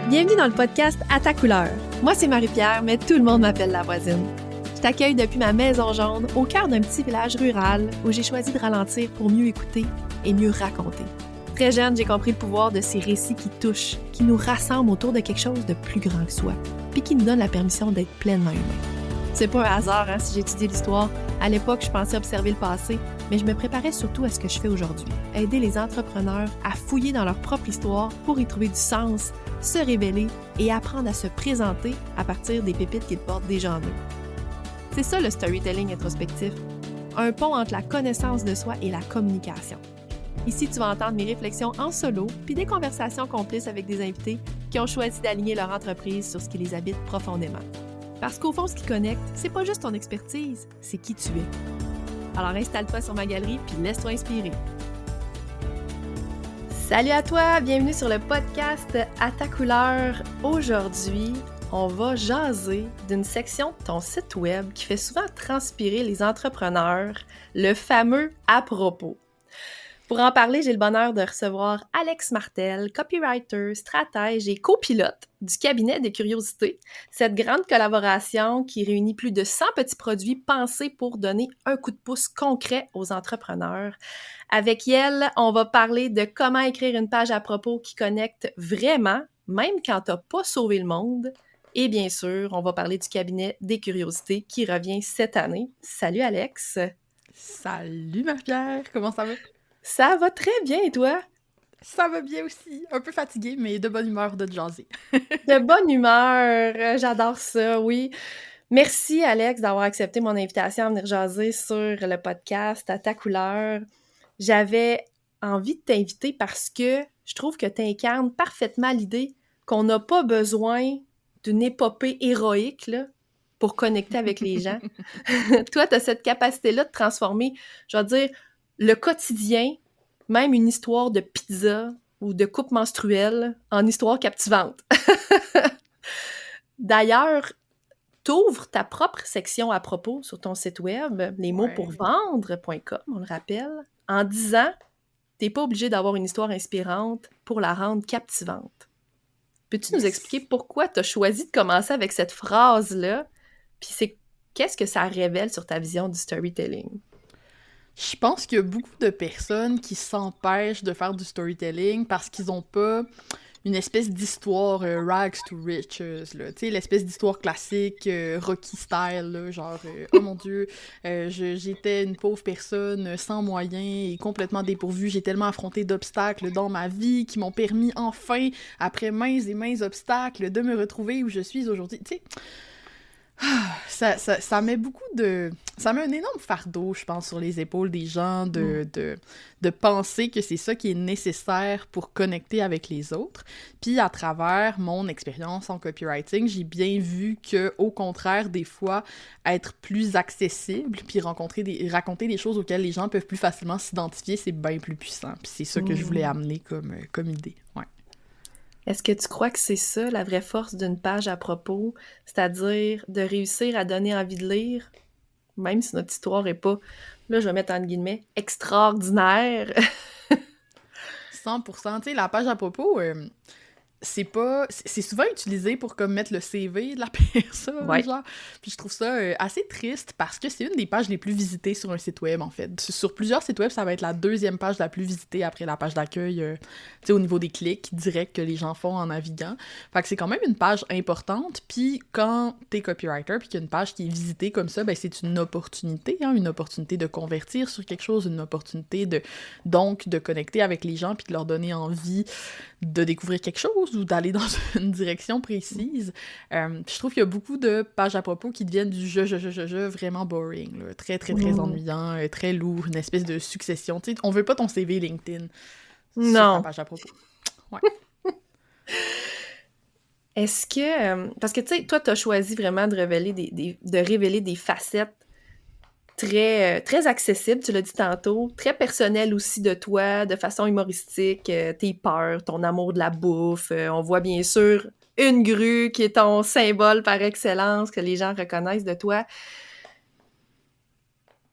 Bienvenue dans le podcast À ta couleur. Moi, c'est Marie-Pierre, mais tout le monde m'appelle la voisine. Je t'accueille depuis ma maison jaune, au cœur d'un petit village rural où j'ai choisi de ralentir pour mieux écouter et mieux raconter. Très jeune, j'ai compris le pouvoir de ces récits qui touchent, qui nous rassemblent autour de quelque chose de plus grand que soi, puis qui nous donnent la permission d'être pleinement humain. C'est pas un hasard si j'ai étudié l'histoire. À l'époque, je pensais observer le passé, mais je me préparais surtout à ce que je fais aujourd'hui. Aider les entrepreneurs à fouiller dans leur propre histoire pour y trouver du sens, se révéler et apprendre à se présenter à partir des pépites qu'ils portent déjà en eux. C'est ça le storytelling introspectif, un pont entre la connaissance de soi et la communication. Ici, tu vas entendre mes réflexions en solo, puis des conversations complices avec des invités qui ont choisi d'aligner leur entreprise sur ce qui les habite profondément. Parce qu'au fond, ce qui connecte, c'est pas juste ton expertise, c'est qui tu es. Alors installe-toi sur ma galerie, puis laisse-toi inspirer. Salut à toi, bienvenue sur le podcast À ta couleur. Aujourd'hui, on va jaser d'une section de ton site web qui fait souvent transpirer les entrepreneurs, le fameux « à propos ». Pour en parler, j'ai le bonheur de recevoir Alex Martel, copywriter, stratège et copilote du cabinet des curiosités. Cette grande collaboration qui réunit plus de 100 petits produits pensés pour donner un coup de pouce concret aux entrepreneurs. Avec elle, on va parler de comment écrire une page à propos qui connecte vraiment, même quand t'as pas sauvé le monde. Et bien sûr, on va parler du cabinet des curiosités qui revient cette année. Salut Alex! Salut Marie-Pierre, comment ça va? Ça va très bien, et toi? Ça va bien aussi. Un peu fatiguée, mais de bonne humeur de jaser. De bonne humeur, j'adore ça, oui. Merci, Alex, d'avoir accepté mon invitation à venir jaser sur le podcast À ta couleur. J'avais envie de t'inviter parce que je trouve que tu incarnes parfaitement l'idée qu'on n'a pas besoin d'une épopée héroïque là, pour connecter avec les gens. Toi, tu as cette capacité-là de transformer, je vais dire, le quotidien, même une histoire de pizza ou de coupe menstruelle, en histoire captivante. D'ailleurs, t'ouvres ta propre section à propos sur ton site web, lesmotspourvendre.com, on le rappelle, en disant « T'es pas obligé d'avoir une histoire inspirante pour la rendre captivante ». Peux-tu nous expliquer pourquoi tu as choisi de commencer avec cette phrase-là? Puis qu'est-ce que ça révèle sur ta vision du storytelling? Je pense qu'il y a beaucoup de personnes qui s'empêchent de faire du storytelling parce qu'ils ont pas une espèce d'histoire rags to riches, là, tu sais, l'espèce d'histoire classique, Rocky style, là, genre, oh mon Dieu, j'étais une pauvre personne sans moyens et complètement dépourvue, j'ai tellement affronté d'obstacles dans ma vie qui m'ont permis enfin, après maints et maints obstacles, de me retrouver où je suis aujourd'hui, tu sais. Ça met beaucoup de... Ça met un énorme fardeau, je pense, sur les épaules des gens de penser que c'est ça qui est nécessaire pour connecter avec les autres. Puis à travers mon expérience en copywriting, j'ai bien vu que, au contraire, des fois, être plus accessible puis raconter des choses auxquelles les gens peuvent plus facilement s'identifier, c'est bien plus puissant. Puis c'est ça que je voulais amener comme idée, ouais. Est-ce que tu crois que c'est ça, la vraie force d'une page à propos? C'est-à-dire de réussir à donner envie de lire, même si notre histoire est pas, là je vais mettre entre guillemets, extraordinaire. 100%. Tu sais, la page à propos, c'est souvent utilisé pour comme mettre le CV de la personne, Ouais. genre. Puis je trouve ça assez triste parce que c'est une des pages les plus visitées sur un site web, en fait. Sur plusieurs sites web, ça va être la deuxième page la plus visitée après la page d'accueil, tu sais, au niveau des clics directs que les gens font en naviguant. Fait que c'est quand même une page importante. Puis quand t'es copywriter puis qu'il y a une page qui est visitée comme ça, ben c'est une opportunité de convertir sur quelque chose, une opportunité donc de connecter avec les gens puis de leur donner envie de découvrir quelque chose ou d'aller dans une direction précise. Je trouve qu'il y a beaucoup de pages à propos qui deviennent du je vraiment boring, là. Très, très, très ennuyant, très lourd, une espèce de succession. Tu sais, on veut pas ton CV LinkedIn sur ta page à propos. Ouais. Est-ce que... parce que, tu sais, toi, t'as choisi vraiment de révéler des facettes très, très accessibles, tu l'as dit tantôt, très personnelles aussi de toi, de façon humoristique, tes peurs, ton amour de la bouffe. On voit bien sûr une grue qui est ton symbole par excellence, que les gens reconnaissent de toi.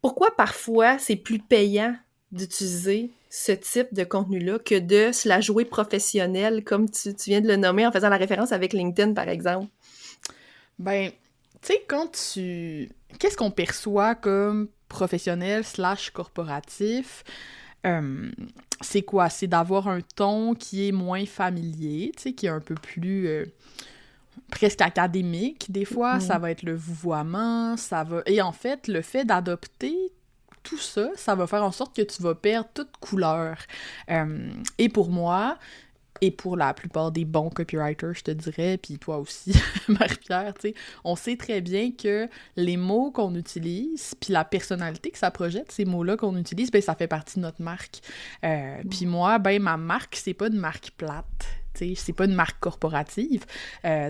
Pourquoi parfois c'est plus payant d'utiliser ce type de contenu-là que de se la jouer professionnelle, comme tu viens de le nommer en faisant la référence avec LinkedIn, par exemple? Ben, tu sais, Qu'est-ce qu'on perçoit comme professionnel / corporatif? C'est quoi? C'est d'avoir un ton qui est moins familier, tu sais, qui est un peu plus... presque académique, des fois. Ça va être le vouvoiement, Et en fait, le fait d'adopter tout ça, ça va faire en sorte que tu vas perdre toute couleur. Et pour moi, et pour la plupart des bons copywriters, je te dirais, puis toi aussi, Marie-Pierre, tu sais, on sait très bien que les mots qu'on utilise, puis la personnalité que ça projette, ces mots-là qu'on utilise, ben ça fait partie de notre marque. Puis moi, ben ma marque, c'est pas une marque plate. T'sais, c'est pas une marque corporative.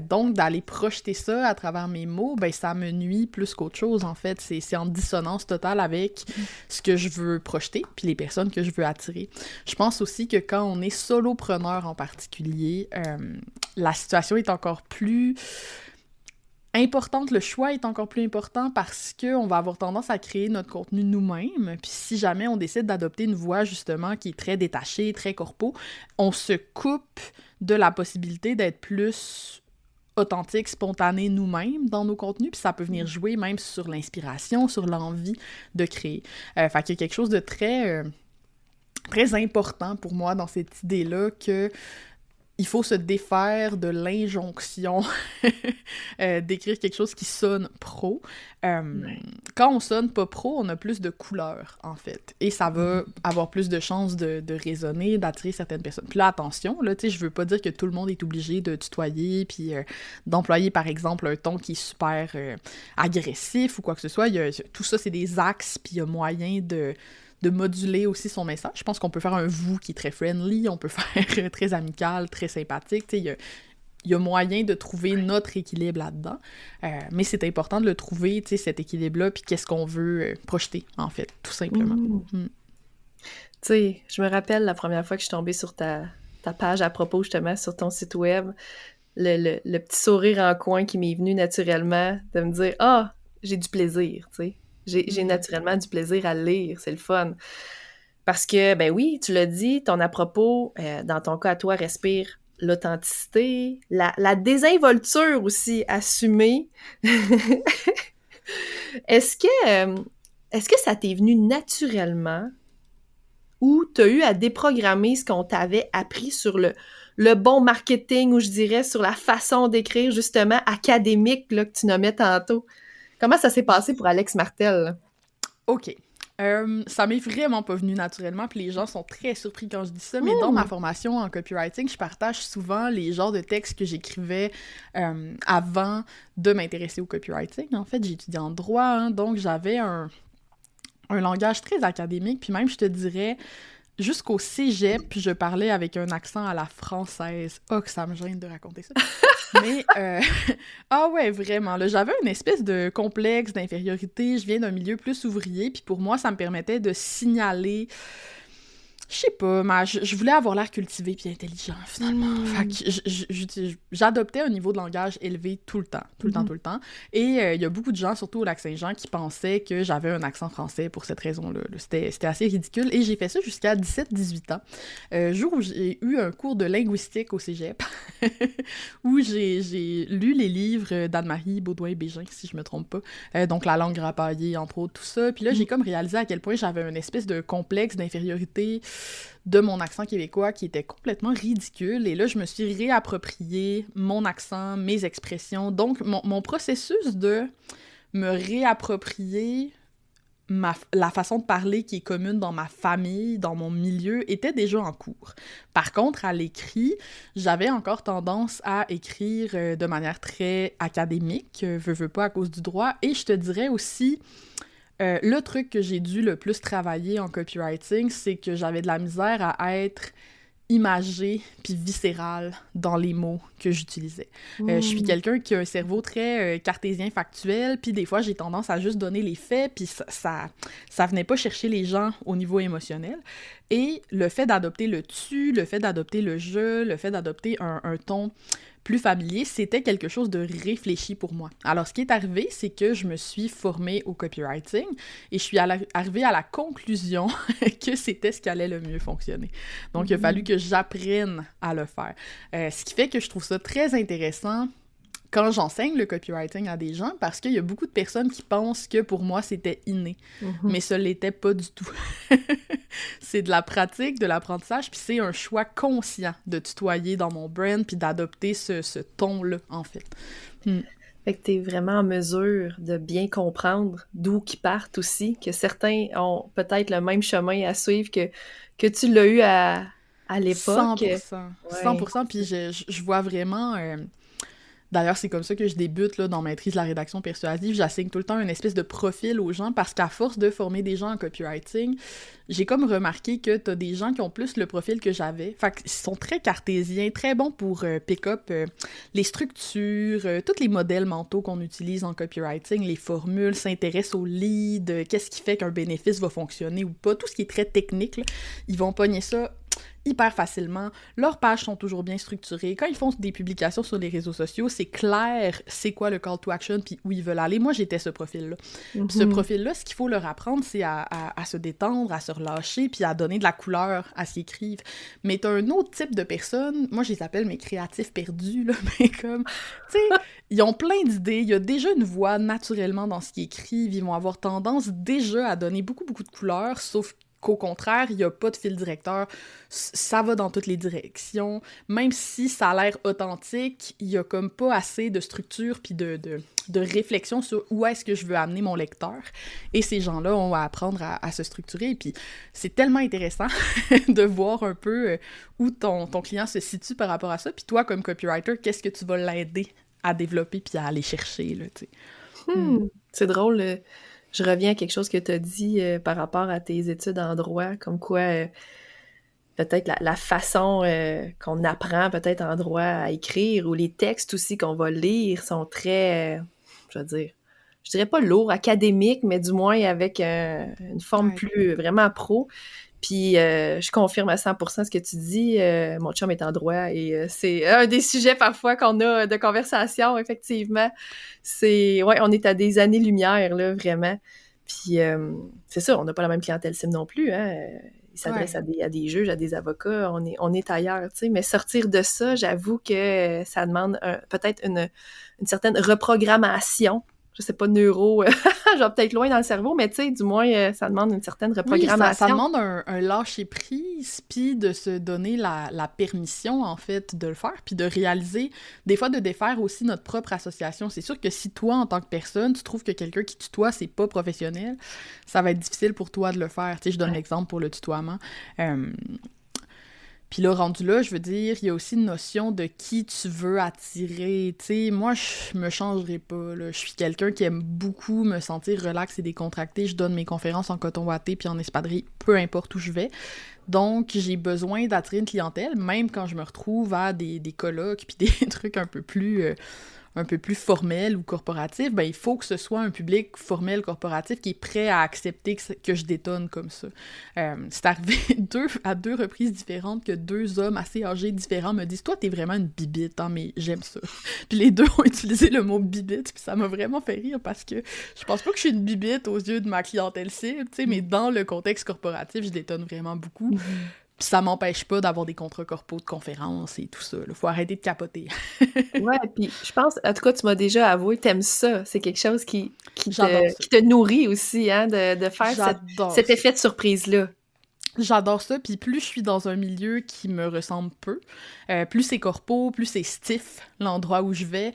Donc, d'aller projeter ça à travers mes mots, ben ça me nuit plus qu'autre chose, en fait. C'est en dissonance totale avec ce que je veux projeter, puis les personnes que je veux attirer. Je pense aussi que quand on est solopreneur en particulier, la situation est encore plus importante, le choix est encore plus important parce qu'on va avoir tendance à créer notre contenu nous-mêmes. Puis si jamais on décide d'adopter une voix, justement, qui est très détachée, très corpo, on se coupe de la possibilité d'être plus authentique, spontané nous-mêmes dans nos contenus, puis ça peut venir jouer même sur l'inspiration, sur l'envie de créer. Fait qu'il y a quelque chose de très, très important pour moi dans cette idée-là que il faut se défaire de l'injonction d'écrire quelque chose qui sonne pro. Quand on sonne pas pro, on a plus de couleurs, en fait. Et ça va avoir plus de chances de résonner, d'attirer certaines personnes. Puis là, attention, là, tu sais, je veux pas dire que tout le monde est obligé de tutoyer, puis d'employer, par exemple, un ton qui est super agressif ou quoi que ce soit. Tout ça, c'est des axes, puis il y a moyen de moduler aussi son message. Je pense qu'on peut faire un vous qui est très friendly, on peut faire très amical, très sympathique, tu sais, il y a moyen de trouver notre équilibre là-dedans, mais c'est important de le trouver, tu sais, cet équilibre-là, puis qu'est-ce qu'on veut projeter, en fait, tout simplement. Tu sais, je me rappelle la première fois que je suis tombée sur ta page à propos, justement, sur ton site web, le petit sourire en coin qui m'est venu naturellement, de me dire « Ah, j'ai du plaisir », tu sais. J'ai naturellement du plaisir à le lire, c'est le fun. Parce que, ben oui, tu l'as dit, ton à-propos, dans ton cas à toi, respire l'authenticité, la désinvolture aussi, assumée. Est-ce que ça t'est venu naturellement ou t'as eu à déprogrammer ce qu'on t'avait appris sur le bon marketing ou je dirais sur la façon d'écrire justement académique là, que tu nommais tantôt? Comment ça s'est passé pour Alex Martel? OK. Ça m'est vraiment pas venu naturellement, puis les gens sont très surpris quand je dis ça, mais dans ma formation en copywriting, je partage souvent les genres de textes que j'écrivais avant de m'intéresser au copywriting. En fait, j'ai étudié en droit, hein, donc j'avais un langage très académique, puis même, je te dirais, jusqu'au cégep, je parlais avec un accent à la française. Oh, que ça me gêne de raconter ça. Mais, ah ouais, vraiment, là, j'avais une espèce de complexe d'infériorité. Je viens d'un milieu plus ouvrier, puis pour moi, ça me permettait de signaler... Je sais pas, mais je voulais avoir l'air cultivé puis intelligent, finalement. Fait que j'adoptais un niveau de langage élevé tout le temps, tout le temps. Et il y a beaucoup de gens, surtout au Lac-Saint-Jean, qui pensaient que j'avais un accent français pour cette raison-là. C'était assez ridicule. Et j'ai fait ça jusqu'à 17-18 ans. Jour où j'ai eu un cours de linguistique au cégep, où j'ai lu les livres d'Anne-Marie Baudouin-Bégin, si je me trompe pas. Donc, La langue rapaillée, entre autres, tout ça. Puis là, j'ai comme réalisé à quel point j'avais une espèce de complexe d'infériorité de mon accent québécois qui était complètement ridicule. Et là, je me suis réapproprié mon accent, mes expressions. Donc, mon processus de me réapproprier la façon de parler qui est commune dans ma famille, dans mon milieu, était déjà en cours. Par contre, à l'écrit, j'avais encore tendance à écrire de manière très académique, veux pas à cause du droit, et je te dirais aussi... le truc que j'ai dû le plus travailler en copywriting, c'est que j'avais de la misère à être imagée puis viscérale dans les mots que j'utilisais. Je suis quelqu'un qui a un cerveau très cartésien factuel, puis des fois, j'ai tendance à juste donner les faits, puis ça venait pas chercher les gens au niveau émotionnel. Et le fait d'adopter le tu, le fait d'adopter le je, le fait d'adopter un ton plus familier, c'était quelque chose de réfléchi pour moi. Alors, ce qui est arrivé, c'est que je me suis formée au copywriting et je suis arrivée à la conclusion que c'était ce qui allait le mieux fonctionner. Donc, il a fallu que j'apprenne à le faire. Ce qui fait que je trouve ça très intéressant quand j'enseigne le copywriting à des gens, parce qu'il y a beaucoup de personnes qui pensent que pour moi, c'était inné. Mais ça l'était pas du tout. C'est de la pratique, de l'apprentissage, puis c'est un choix conscient de tutoyer dans mon brand, puis d'adopter ce ton-là, en fait. Fait que t'es vraiment en mesure de bien comprendre d'où qu'ils partent aussi, que certains ont peut-être le même chemin à suivre que tu l'as eu à l'époque. 100%. 100%, puis je vois vraiment... D'ailleurs, c'est comme ça que je débute là, dans Maîtrise de la rédaction persuasive. J'assigne tout le temps une espèce de profil aux gens parce qu'à force de former des gens en copywriting, j'ai comme remarqué que t'as des gens qui ont plus le profil que j'avais. Fait qu'ils sont très cartésiens, très bons pour pick-up les structures, tous les modèles mentaux qu'on utilise en copywriting, les formules, s'intéressent aux leads, qu'est-ce qui fait qu'un bénéfice va fonctionner ou pas, tout ce qui est très technique, là, ils vont pogner ça hyper facilement. Leurs pages sont toujours bien structurées. Quand ils font des publications sur les réseaux sociaux, c'est clair c'est quoi le call to action puis où ils veulent aller. Moi, j'étais ce profil-là. Ce profil-là, ce qu'il faut leur apprendre, c'est à se détendre, à se relâcher puis à donner de la couleur à ce qu'ils écrivent. Mais t'as un autre type de personnes, moi, je les appelle mes créatifs perdus, là, mais comme, tu sais, ils ont plein d'idées, il y a déjà une voix naturellement dans ce qu'ils écrivent, ils vont avoir tendance déjà à donner beaucoup, beaucoup de couleurs, sauf qu'au contraire, il n'y a pas de fil directeur, ça va dans toutes les directions, même si ça a l'air authentique, il n'y a comme pas assez de structure puis de réflexion sur où est-ce que je veux amener mon lecteur, et ces gens-là ont à apprendre à se structurer, et puis c'est tellement intéressant de voir un peu où ton client se situe par rapport à ça, puis toi, comme copywriter, qu'est-ce que tu vas l'aider à développer puis à aller chercher, là, tu sais. C'est drôle, je reviens à quelque chose que tu as dit par rapport à tes études en droit, comme quoi peut-être la façon qu'on apprend peut-être en droit à écrire, ou les textes aussi qu'on va lire sont très, je dirais pas lourds, académiques, mais du moins avec une forme plus vraiment pro. Puis je confirme à 100% ce que tu dis. Mon chum est en droit et c'est un des sujets parfois qu'on a de conversation, effectivement. Ouais, on est à des années-lumière, là, vraiment. Puis c'est ça, on n'a pas la même clientèle cible non plus, hein. Ils s'adressent à des juges, à des avocats, on est ailleurs, tu sais. Mais sortir de ça, j'avoue que ça demande peut-être une certaine reprogrammation. Je sais pas, neuro, genre peut-être loin dans le cerveau, mais tu sais, du moins, ça demande une certaine reprogrammation. Oui, ça demande un lâcher-prise, puis de se donner la permission, en fait, de le faire, puis de réaliser, des fois, de défaire aussi notre propre association. C'est sûr que si toi, en tant que personne, tu trouves que quelqu'un qui tutoie, c'est pas professionnel, ça va être difficile pour toi de le faire. Tu sais, je donne l'exemple pour le tutoiement. Puis là, rendu là, je veux dire, il y a aussi une notion de qui tu veux attirer. Tu sais, moi, je me changerai pas, là. Je suis quelqu'un qui aime beaucoup me sentir relax et décontracté. Je donne mes conférences en coton watté puis en espadrille, peu importe où je vais. Donc, j'ai besoin d'attirer une clientèle, même quand je me retrouve à des colloques puis des trucs un peu plus formel ou corporatif, ben il faut que ce soit un public formel, corporatif, qui est prêt à accepter que je détonne comme ça. C'est arrivé à deux reprises différentes que deux hommes assez âgés différents me disent « Toi, t'es vraiment une bibite, hein, mais j'aime ça. » Puis les deux ont utilisé le mot « bibite », puis ça m'a vraiment fait rire parce que je pense pas que je suis une bibite aux yeux de ma clientèle cible, tu sais, mais dans le contexte corporatif, je détonne vraiment beaucoup. Puis ça m'empêche pas d'avoir des contrats corpos de conférences et tout ça. Là. Faut arrêter de capoter. Ouais, puis je pense, en tout cas, tu m'as déjà avoué, t'aimes ça. C'est quelque chose qui te nourrit aussi, hein, de faire cet effet de surprise-là. J'adore ça, puis plus je suis dans un milieu qui me ressemble peu, plus c'est corpo, plus c'est stiff, l'endroit où je vais,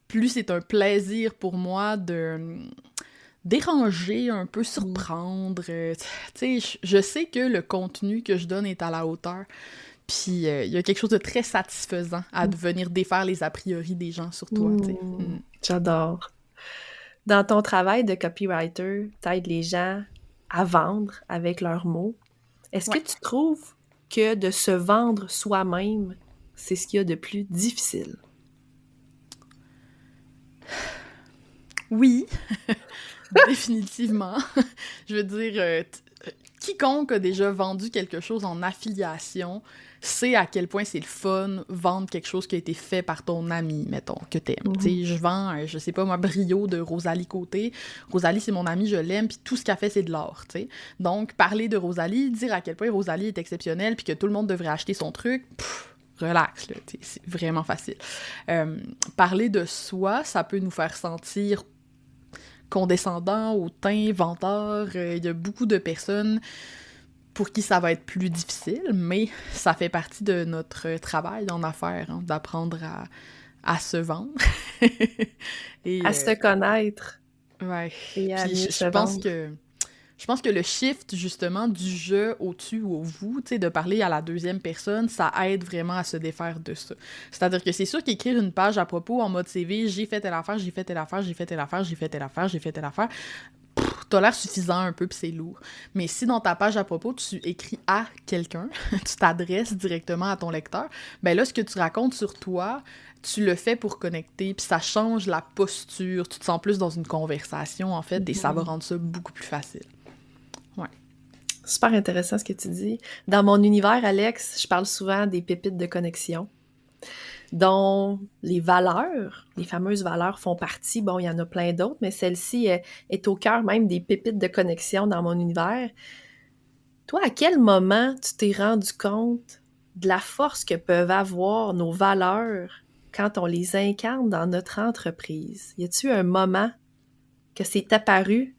plus c'est un plaisir pour moi de déranger, un peu surprendre. Tu sais, je sais que le contenu que je donne est à la hauteur. Puis il y a quelque chose de très satisfaisant à venir défaire les a priori des gens sur toi. J'adore. Dans ton travail de copywriter, t'aides les gens à vendre avec leurs mots. Est-ce que tu trouves que de se vendre soi-même, c'est ce qu'il y a de plus difficile? Oui, définitivement. Je veux dire, quiconque a déjà vendu quelque chose en affiliation sait à quel point c'est le fun vendre quelque chose qui a été fait par ton ami, mettons, que t'aimes. Tu sais, je vends, je sais pas moi, Brio de Rosalie Côté. Rosalie, c'est mon amie, je l'aime, puis tout ce qu'elle fait, c'est de l'art, tu sais. Donc, parler de Rosalie, dire à quel point Rosalie est exceptionnelle, puis que tout le monde devrait acheter son truc, relax, là, c'est vraiment facile. Parler de soi, ça peut nous faire sentir condescendant, hautain, venteur. Il y a beaucoup de personnes pour qui ça va être plus difficile, mais ça fait partie de notre travail en affaires, hein, d'apprendre à se vendre. Et, À se connaître. Ouais. Et à Puis mieux se vendre. je pense que le shift, justement, du je au tu ou au vous, tu sais, de parler à la deuxième personne, ça aide vraiment à se défaire de ça. C'est-à-dire que c'est sûr qu'écrire une page à propos en mode CV, j'ai fait telle affaire, j'ai fait telle affaire, j'ai fait telle affaire, j'ai fait telle affaire, j'ai fait telle affaire, t'as l'air suffisant un peu, puis c'est lourd. Mais si dans ta page à propos, tu écris à quelqu'un, tu t'adresses directement à ton lecteur, ben là, ce que tu racontes sur toi, tu le fais pour connecter, puis ça change la posture, tu te sens plus dans une conversation, en fait, et ça va rendre ça beaucoup plus facile. Ouais. Super intéressant ce que tu dis. Dans mon univers, Alex, je parle souvent des pépites de connexion, dont les valeurs, les fameuses valeurs font partie. Bon, il y en a plein d'autres, mais celle-ci est au cœur même des pépites de connexion dans mon univers. Toi, à quel moment tu t'es rendu compte de la force que peuvent avoir nos valeurs quand on les incarne dans notre entreprise? Y a-t-il un moment que c'est apparu?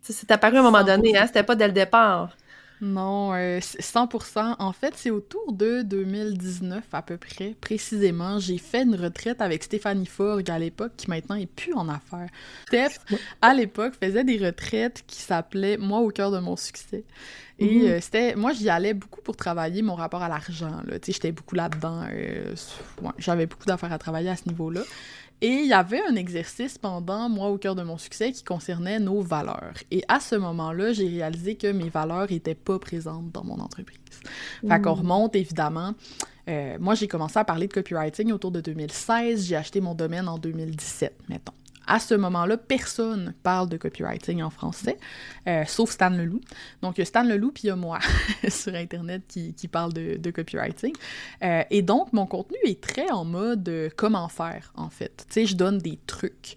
C'est apparu à un moment donné, hein? C'était pas dès le départ. Non, 100%. En fait, c'est autour de 2019 à peu près, précisément. J'ai fait une retraite avec Stéphanie Forgue à l'époque, qui maintenant est plus en affaires. Steph, à l'époque, faisait des retraites qui s'appelaient « Moi au cœur de mon succès ». Et moi, j'y allais beaucoup pour travailler mon rapport à l'argent, là. Tu sais, j'étais beaucoup là-dedans. Ouais, j'avais beaucoup d'affaires à travailler à ce niveau-là. Et il y avait un exercice pendant Moi au cœur de mon succès qui concernait nos valeurs. Et à ce moment-là, j'ai réalisé que mes valeurs étaient pas présentes dans mon entreprise. Fait qu'on remonte, évidemment. Moi, j'ai commencé à parler de copywriting autour de 2016. J'ai acheté mon domaine en 2017, mettons. À ce moment-là, personne parle de copywriting en français, sauf Stan Leloup. Donc, il y a Stan Leloup puis il y a moi sur Internet qui parle de copywriting. Et donc, mon contenu est très en mode comment faire, en fait. Tu sais, je donne des trucs.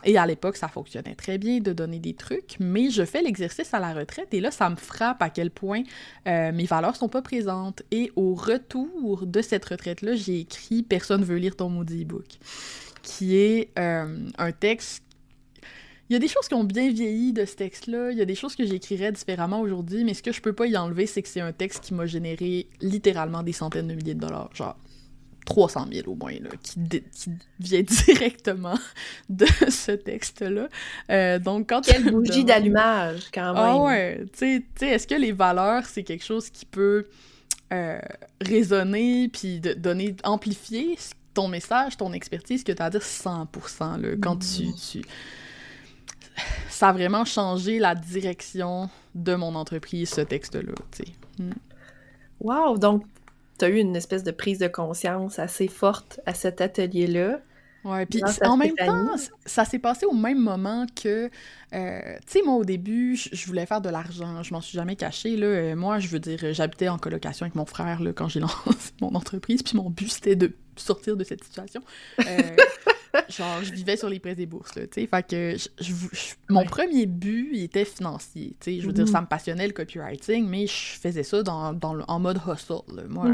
Et à l'époque, ça fonctionnait très bien de donner des trucs, mais je fais l'exercice à la retraite et là, ça me frappe à quel point mes valeurs sont pas présentes. Et au retour de cette retraite-là, j'ai écrit « Personne veut lire ton maudit e-book », qui est un texte... Il y a des choses qui ont bien vieilli de ce texte-là, il y a des choses que j'écrirais différemment aujourd'hui, mais ce que je peux pas y enlever, c'est que c'est un texte qui m'a généré littéralement des centaines de milliers de dollars, genre 300 000 au moins, là, qui vient directement de ce texte-là. Donc, quand Quelle bougie d'allumage, quand même! Ah ouais, tu sais, est-ce que les valeurs, c'est quelque chose qui peut résonner, puis amplifier ton message, ton expertise, ce que tu as à dire 100%, là, quand ça a vraiment changé la direction de mon entreprise, ce texte-là, tu sais. Wow! Donc, tu as eu une espèce de prise de conscience assez forte à cet atelier-là. Ouais, puis en même temps, ça s'est passé au même moment que, tu sais, moi, au début, je voulais faire de l'argent, je m'en suis jamais cachée, là. Moi, je veux dire, j'habitais en colocation avec mon frère, là, quand j'ai lancé mon entreprise, puis mon but, c'était de sortir de cette situation. Genre, je vivais sur les prêts des bourses, là, tu sais, fait que mon premier but, il était financier, tu sais, je veux dire, ça me passionnait le copywriting, mais je faisais ça en mode hustle, là. Moi,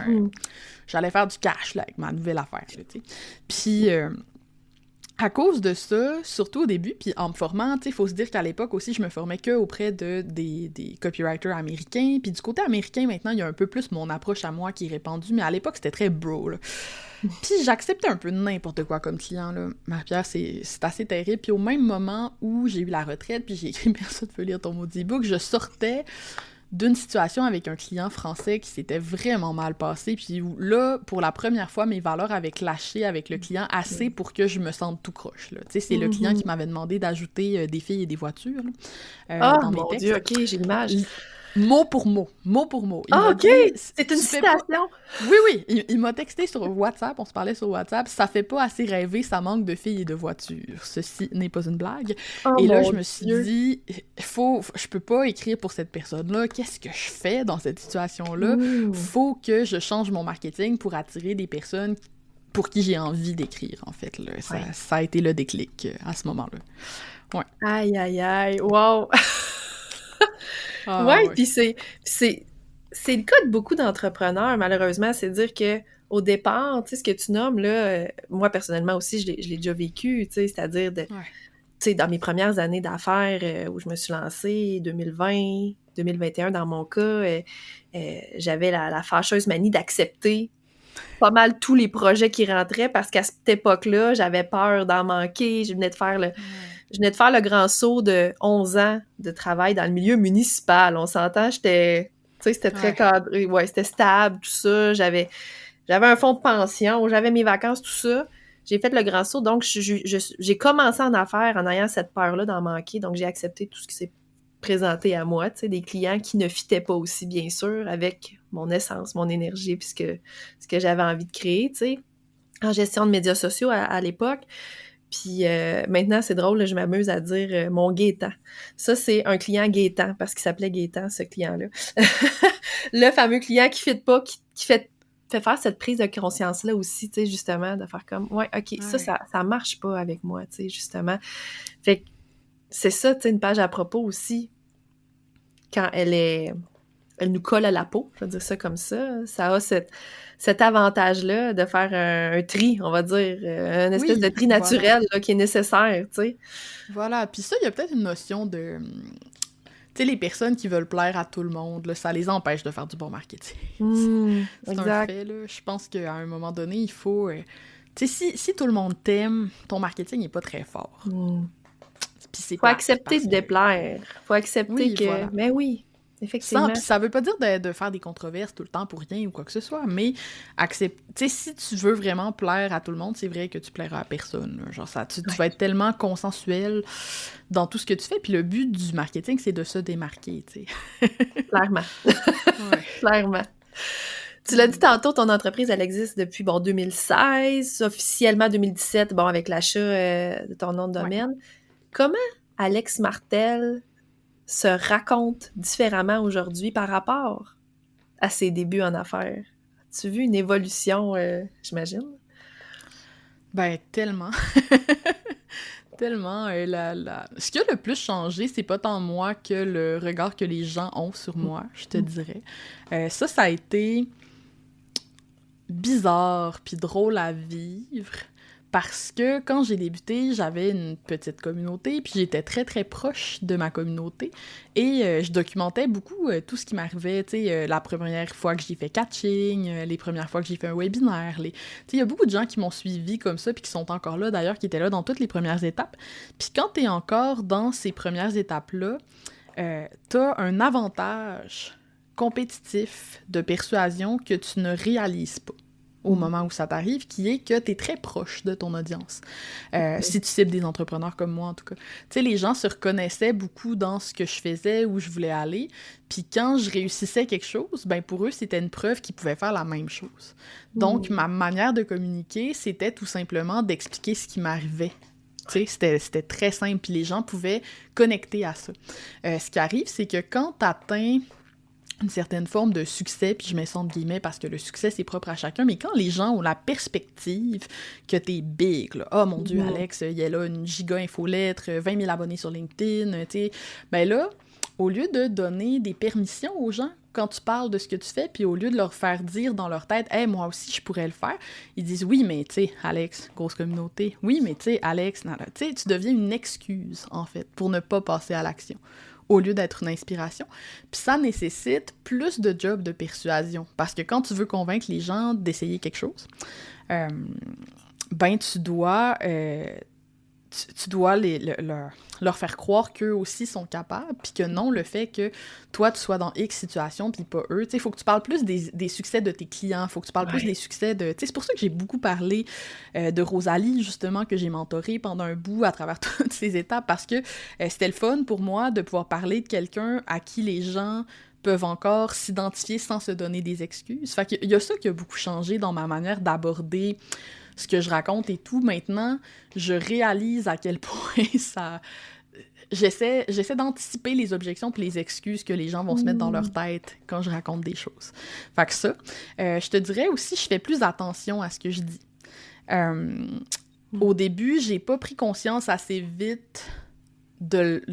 j'allais faire du cash, là, avec ma nouvelle affaire, là, tu sais. Puis... à cause de ça, surtout au début, puis en me formant, tu sais, il faut se dire qu'à l'époque aussi, je me formais que auprès des copywriters américains, puis du côté américain, maintenant, il y a un peu plus mon approche à moi qui est répandue, mais à l'époque, c'était très bro, là. Puis j'acceptais un peu n'importe quoi comme client, là. Marie-Pierre, c'est assez terrible. Puis au même moment où j'ai eu la retraite, puis j'ai écrit « Personne ne veut lire ton maudit book », je sortais d'une situation avec un client français qui s'était vraiment mal passé, puis où, là, pour la première fois, mes valeurs avaient clashé avec le client assez pour que je me sente tout croche, là. Tu sais, c'est le client qui m'avait demandé d'ajouter des filles et des voitures, là, dans mes textes. Mon Dieu, OK, j'ai l'image. Mot pour mot. Mot pour mot. Il Ah, m'a OK! dit, C'est une tu fais pas... citation! Oui, oui. Il m'a texté sur WhatsApp. On se parlait sur WhatsApp. Ça fait pas assez rêver, ça manque de filles et de voitures. Ceci n'est pas une blague. Oh Et là, mon je me suis Dieu! dit, je peux pas écrire pour cette personne-là. Qu'est-ce que je fais dans cette situation-là? Mmh. Faut que je change mon marketing pour attirer des personnes pour qui j'ai envie d'écrire, en fait. Là. Ça a été le déclic à ce moment-là. Ouais. Aïe, aïe, aïe! Wow! Ah, Ouais, ouais. puis c'est le cas de beaucoup d'entrepreneurs, malheureusement, c'est dire que au départ, tu sais, ce que tu nommes, là, moi, personnellement aussi, je l'ai déjà vécu, tu sais, c'est-à-dire tu Ouais. sais, dans mes premières années d'affaires où je me suis lancée, 2020, 2021 dans mon cas, j'avais la fâcheuse manie d'accepter pas mal tous les projets qui rentraient parce qu'à cette époque-là, j'avais peur d'en manquer. Je venais de faire le grand saut de 11 ans de travail dans le milieu municipal. On s'entend, tu sais, c'était très cadré. Ouais, c'était stable, tout ça. J'avais un fonds de pension, j'avais mes vacances, tout ça. J'ai fait le grand saut, donc j'ai commencé en affaires en ayant cette peur-là d'en manquer. Donc, j'ai accepté tout ce qui s'est présenté à moi, tu sais, des clients qui ne fitaient pas aussi, bien sûr, avec mon essence, mon énergie, puis ce que j'avais envie de créer, tu sais, en gestion de médias sociaux à l'époque. Puis maintenant, c'est drôle, là, je m'amuse à dire mon Gaétan. Ça, c'est un client Gaétan, parce qu'il s'appelait Gaétan, ce client-là. Le fameux client qui ne fit pas, qui fait faire cette prise de conscience-là aussi, tu sais, justement, de faire comme, ouais, OK, ça marche pas avec moi, tu sais, justement. Fait que c'est ça, tu sais, une page à propos aussi, quand elle nous colle à la peau, je vais dire ça comme ça a cet avantage-là de faire un tri, on va dire, une espèce de tri naturel là, qui est nécessaire, tu sais. Voilà, puis ça, il y a peut-être une notion de... Tu sais, les personnes qui veulent plaire à tout le monde, là, ça les empêche de faire du bon marketing. C'est un fait, là. Je pense qu'à un moment donné, il faut... tu sais, si tout le monde t'aime, ton marketing n'est pas très fort. Puis c'est faut accepter de déplaire. Faut accepter que... Voilà. Mais oui, effectivement. Puis ça veut pas dire de faire des controverses tout le temps pour rien ou quoi que ce soit, mais accepter... Tu sais, si tu veux vraiment plaire à tout le monde, c'est vrai que tu plairas à personne. Là. Genre, tu vas être tellement consensuel dans tout ce que tu fais, puis le but du marketing, c'est de se démarquer, tu sais. Clairement. Clairement. Tu l'as dit tantôt, ton entreprise, elle existe depuis, 2016, officiellement 2017, avec l'achat de ton nom de domaine. Ouais. Comment Alex Martel se raconte différemment aujourd'hui par rapport à ses débuts en affaires? As-tu vu une évolution, j'imagine? Ben, tellement. Tellement. Ce qui a le plus changé, c'est pas tant moi que le regard que les gens ont sur moi, je te dirais. Ça a été bizarre puis drôle à vivre parce que quand j'ai débuté, j'avais une petite communauté puis j'étais très très proche de ma communauté et je documentais beaucoup tout ce qui m'arrivait, tu sais, la première fois que j'ai fait catching, les premières fois que j'ai fait un webinaire, tu sais, il y a beaucoup de gens qui m'ont suivi comme ça puis qui sont encore là d'ailleurs, qui étaient là dans toutes les premières étapes. Puis quand t'es encore dans ces premières étapes-là, t'as un avantage compétitif de persuasion que tu ne réalises pas au moment où ça t'arrive, qui est que t'es très proche de ton audience. Si tu cibles des entrepreneurs comme moi, en tout cas. Tu sais, les gens se reconnaissaient beaucoup dans ce que je faisais, où je voulais aller, puis quand je réussissais quelque chose, ben pour eux, c'était une preuve qu'ils pouvaient faire la même chose. Donc, ma manière de communiquer, c'était tout simplement d'expliquer ce qui m'arrivait. Tu sais, c'était très simple, puis les gens pouvaient connecter à ça. Ce qui arrive, c'est que quand t'atteins une certaine forme de succès, puis je mets ça entre guillemets parce que le succès, c'est propre à chacun, mais quand les gens ont la perspective que t'es big, là, oh mon Dieu, Alex, il y a là une giga infolettre, 20 000 abonnés sur LinkedIn, tu sais, ben là, au lieu de donner des permissions aux gens quand tu parles de ce que tu fais, puis au lieu de leur faire dire dans leur tête « Hey, moi aussi, je pourrais le faire », ils disent « Oui, mais tu sais, Alex, grosse communauté. Oui, mais tu sais, Alex, tu sais, tu deviens une excuse, en fait, pour ne pas passer à l'action. » Au lieu d'être une inspiration. Puis ça nécessite plus de job de persuasion. Parce que quand tu veux convaincre les gens d'essayer quelque chose, ben tu dois leur faire croire qu'eux aussi sont capables, puis que non, le fait que toi, tu sois dans X situation, puis pas eux, tu sais, il faut que tu parles plus des succès de tes clients, il faut que tu parles plus des succès de... Tu sais, c'est pour ça que j'ai beaucoup parlé de Rosalie, justement, que j'ai mentorée pendant un bout à travers toutes ces étapes, parce que c'était le fun pour moi de pouvoir parler de quelqu'un à qui les gens peuvent encore s'identifier sans se donner des excuses. Fait qu'il y a ça qui a beaucoup changé dans ma manière d'aborder ce que je raconte et tout. Maintenant, je réalise à quel point ça... J'essaie d'anticiper les objections et les excuses que les gens vont se mettre dans leur tête quand je raconte des choses. Fait que ça. Je te dirais aussi, je fais plus attention à ce que je dis. Au début, j'ai pas pris conscience assez vite de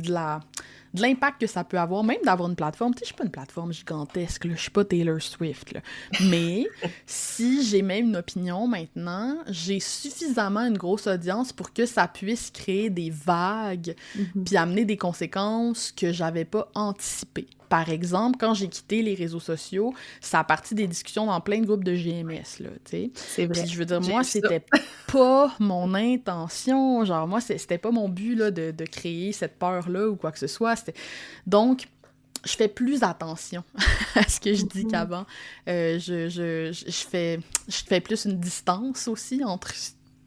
l'impact que ça peut avoir, même d'avoir une plateforme. Tu sais, je suis pas une plateforme gigantesque, là, je suis pas Taylor Swift, là. Mais si j'ai même une opinion maintenant, j'ai suffisamment une grosse audience pour que ça puisse créer des vagues puis amener des conséquences que j'avais pas anticipées. Par exemple, quand j'ai quitté les réseaux sociaux, ça a parti des discussions dans plein de groupes de GMS, là, tu sais. C'est vrai. Puis je veux dire, moi, c'était pas mon intention, genre, moi, c'était pas mon but, là, de créer cette peur-là ou quoi que ce soit. Donc, je fais plus attention à ce que je dis qu'avant. Je fais plus une distance aussi entre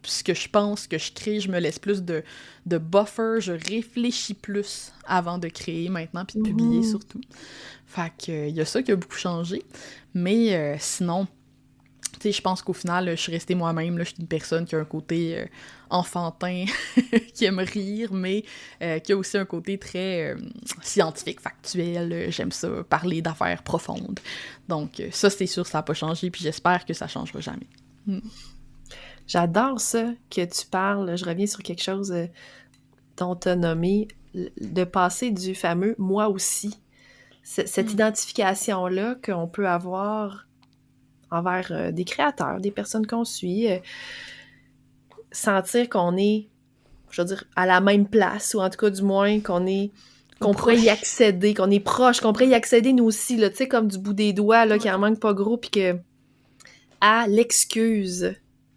ce que je pense, que je crée, je me laisse plus de buffer, je réfléchis plus avant de créer maintenant, puis de publier surtout. Fait que y a ça qui a beaucoup changé. Mais sinon, tu sais, je pense qu'au final, je suis restée moi-même, là, je suis une personne qui a un côté enfantin, qui aime rire, mais qui a aussi un côté très scientifique, factuel. J'aime ça, parler d'affaires profondes. Donc ça, c'est sûr, ça n'a pas changé, puis j'espère que ça changera jamais. J'adore ça que tu parles. Je reviens sur quelque chose dont tu as nommé, de passer du fameux « moi aussi ». Cette identification-là qu'on peut avoir envers des créateurs, des personnes qu'on suit, sentir qu'on est, je veux dire, à la même place, ou en tout cas du moins qu'on pourrait y accéder, qu'on est proche, qu'on pourrait y accéder nous aussi, là, tu sais, comme du bout des doigts, là, qui en manque pas gros, puis que à l'excuse.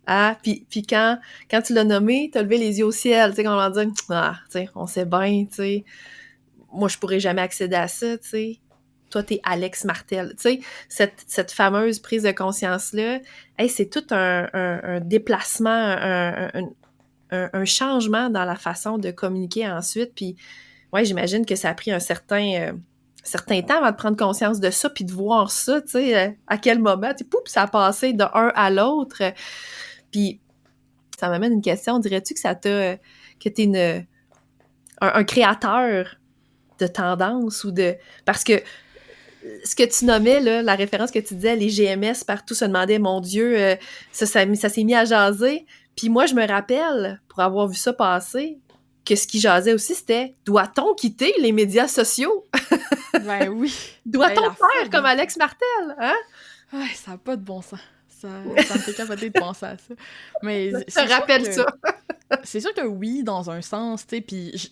Ah, puis quand tu l'as nommé, t'as levé les yeux au ciel, tu sais, quand on va dire « Ah, tu sais, on sait bien, tu sais, moi, je pourrais jamais accéder à ça, tu sais. Toi, t'es Alex Martel. » Tu sais, cette fameuse prise de conscience-là, hey, c'est tout un déplacement, un changement dans la façon de communiquer ensuite. Puis, ouais, j'imagine que ça a pris un certain temps avant de prendre conscience de ça, puis de voir ça, tu sais, à quel moment, tu sais, pouf, ça a passé de un à l'autre. Puis, ça m'amène une question. Dirais-tu que que t'es un créateur de tendance ou de... Parce que ce que tu nommais, là, la référence que tu disais, les GMS partout se demandaient, mon Dieu, ça s'est mis à jaser. Puis moi, je me rappelle, pour avoir vu ça passer, que ce qui jasait aussi, c'était « Doit-on quitter les médias sociaux? » Ben oui. Doit-on faire comme Alex Martel? Hein? Ouais, ça n'a pas de bon sens. Ça me fait capoter de penser à ça. Mais je te rappelle ça. C'est sûr que oui, dans un sens, tu sais, puis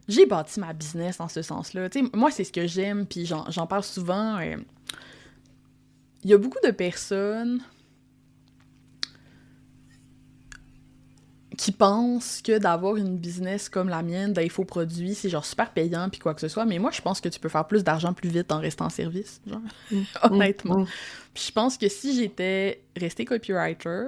j'ai bâti ma business en ce sens-là. Tu sais, moi, c'est ce que j'aime, puis j'en parle souvent. Il y a beaucoup de personnes qui pensent que d'avoir une business comme la mienne, d'infoproduits, c'est genre super payant puis quoi que ce soit, mais moi, je pense que tu peux faire plus d'argent plus vite en restant en service, genre, honnêtement. Puis je pense que si j'étais restée copywriter,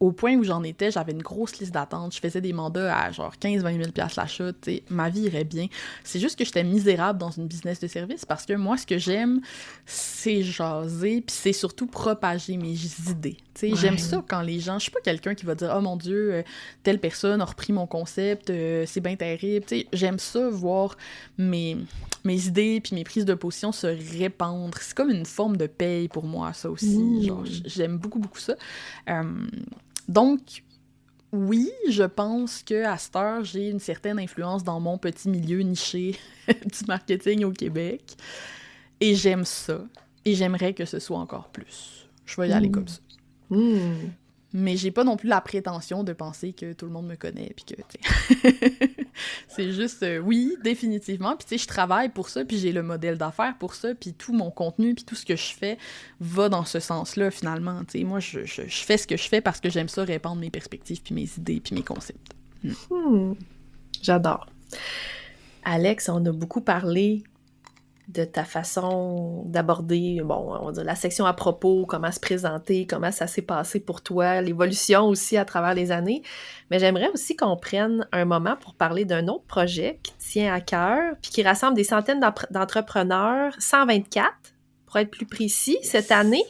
au point où j'en étais, j'avais une grosse liste d'attente. Je faisais des mandats à genre 15-20 000 $ l'achat, tu sais, ma vie irait bien. C'est juste que j'étais misérable dans une business de service parce que moi, ce que j'aime, c'est jaser, puis c'est surtout propager mes idées. Tu sais, j'aime ça quand les gens... Je suis pas quelqu'un qui va dire « Oh mon Dieu, telle personne a repris mon concept, c'est bien terrible. » Tu sais, j'aime ça, voir mes idées puis mes prises de position se répandre. C'est comme une forme de paye pour moi, ça aussi. Genre, j'aime beaucoup, beaucoup ça. Donc, oui, je pense qu'à cette heure, j'ai une certaine influence dans mon petit milieu niché du marketing au Québec. Et j'aime ça. Et j'aimerais que ce soit encore plus. Je vais y aller comme ça. Mais j'ai pas non plus la prétention de penser que tout le monde me connaît, puis que, tu sais... C'est juste, oui, définitivement. Puis, tu sais, je travaille pour ça, puis j'ai le modèle d'affaires pour ça, puis tout mon contenu, puis tout ce que je fais va dans ce sens-là, finalement. Tu sais, moi, je fais ce que je fais parce que j'aime ça répandre mes perspectives, puis mes idées, puis mes concepts. J'adore. Alex, on a beaucoup parlé de ta façon d'aborder, bon, on va dire la section à propos, comment se présenter, comment ça s'est passé pour toi, l'évolution aussi à travers les années. Mais j'aimerais aussi qu'on prenne un moment pour parler d'un autre projet qui te tient à cœur, puis qui rassemble des centaines d'entrepreneurs, 124, pour être plus précis, cette année.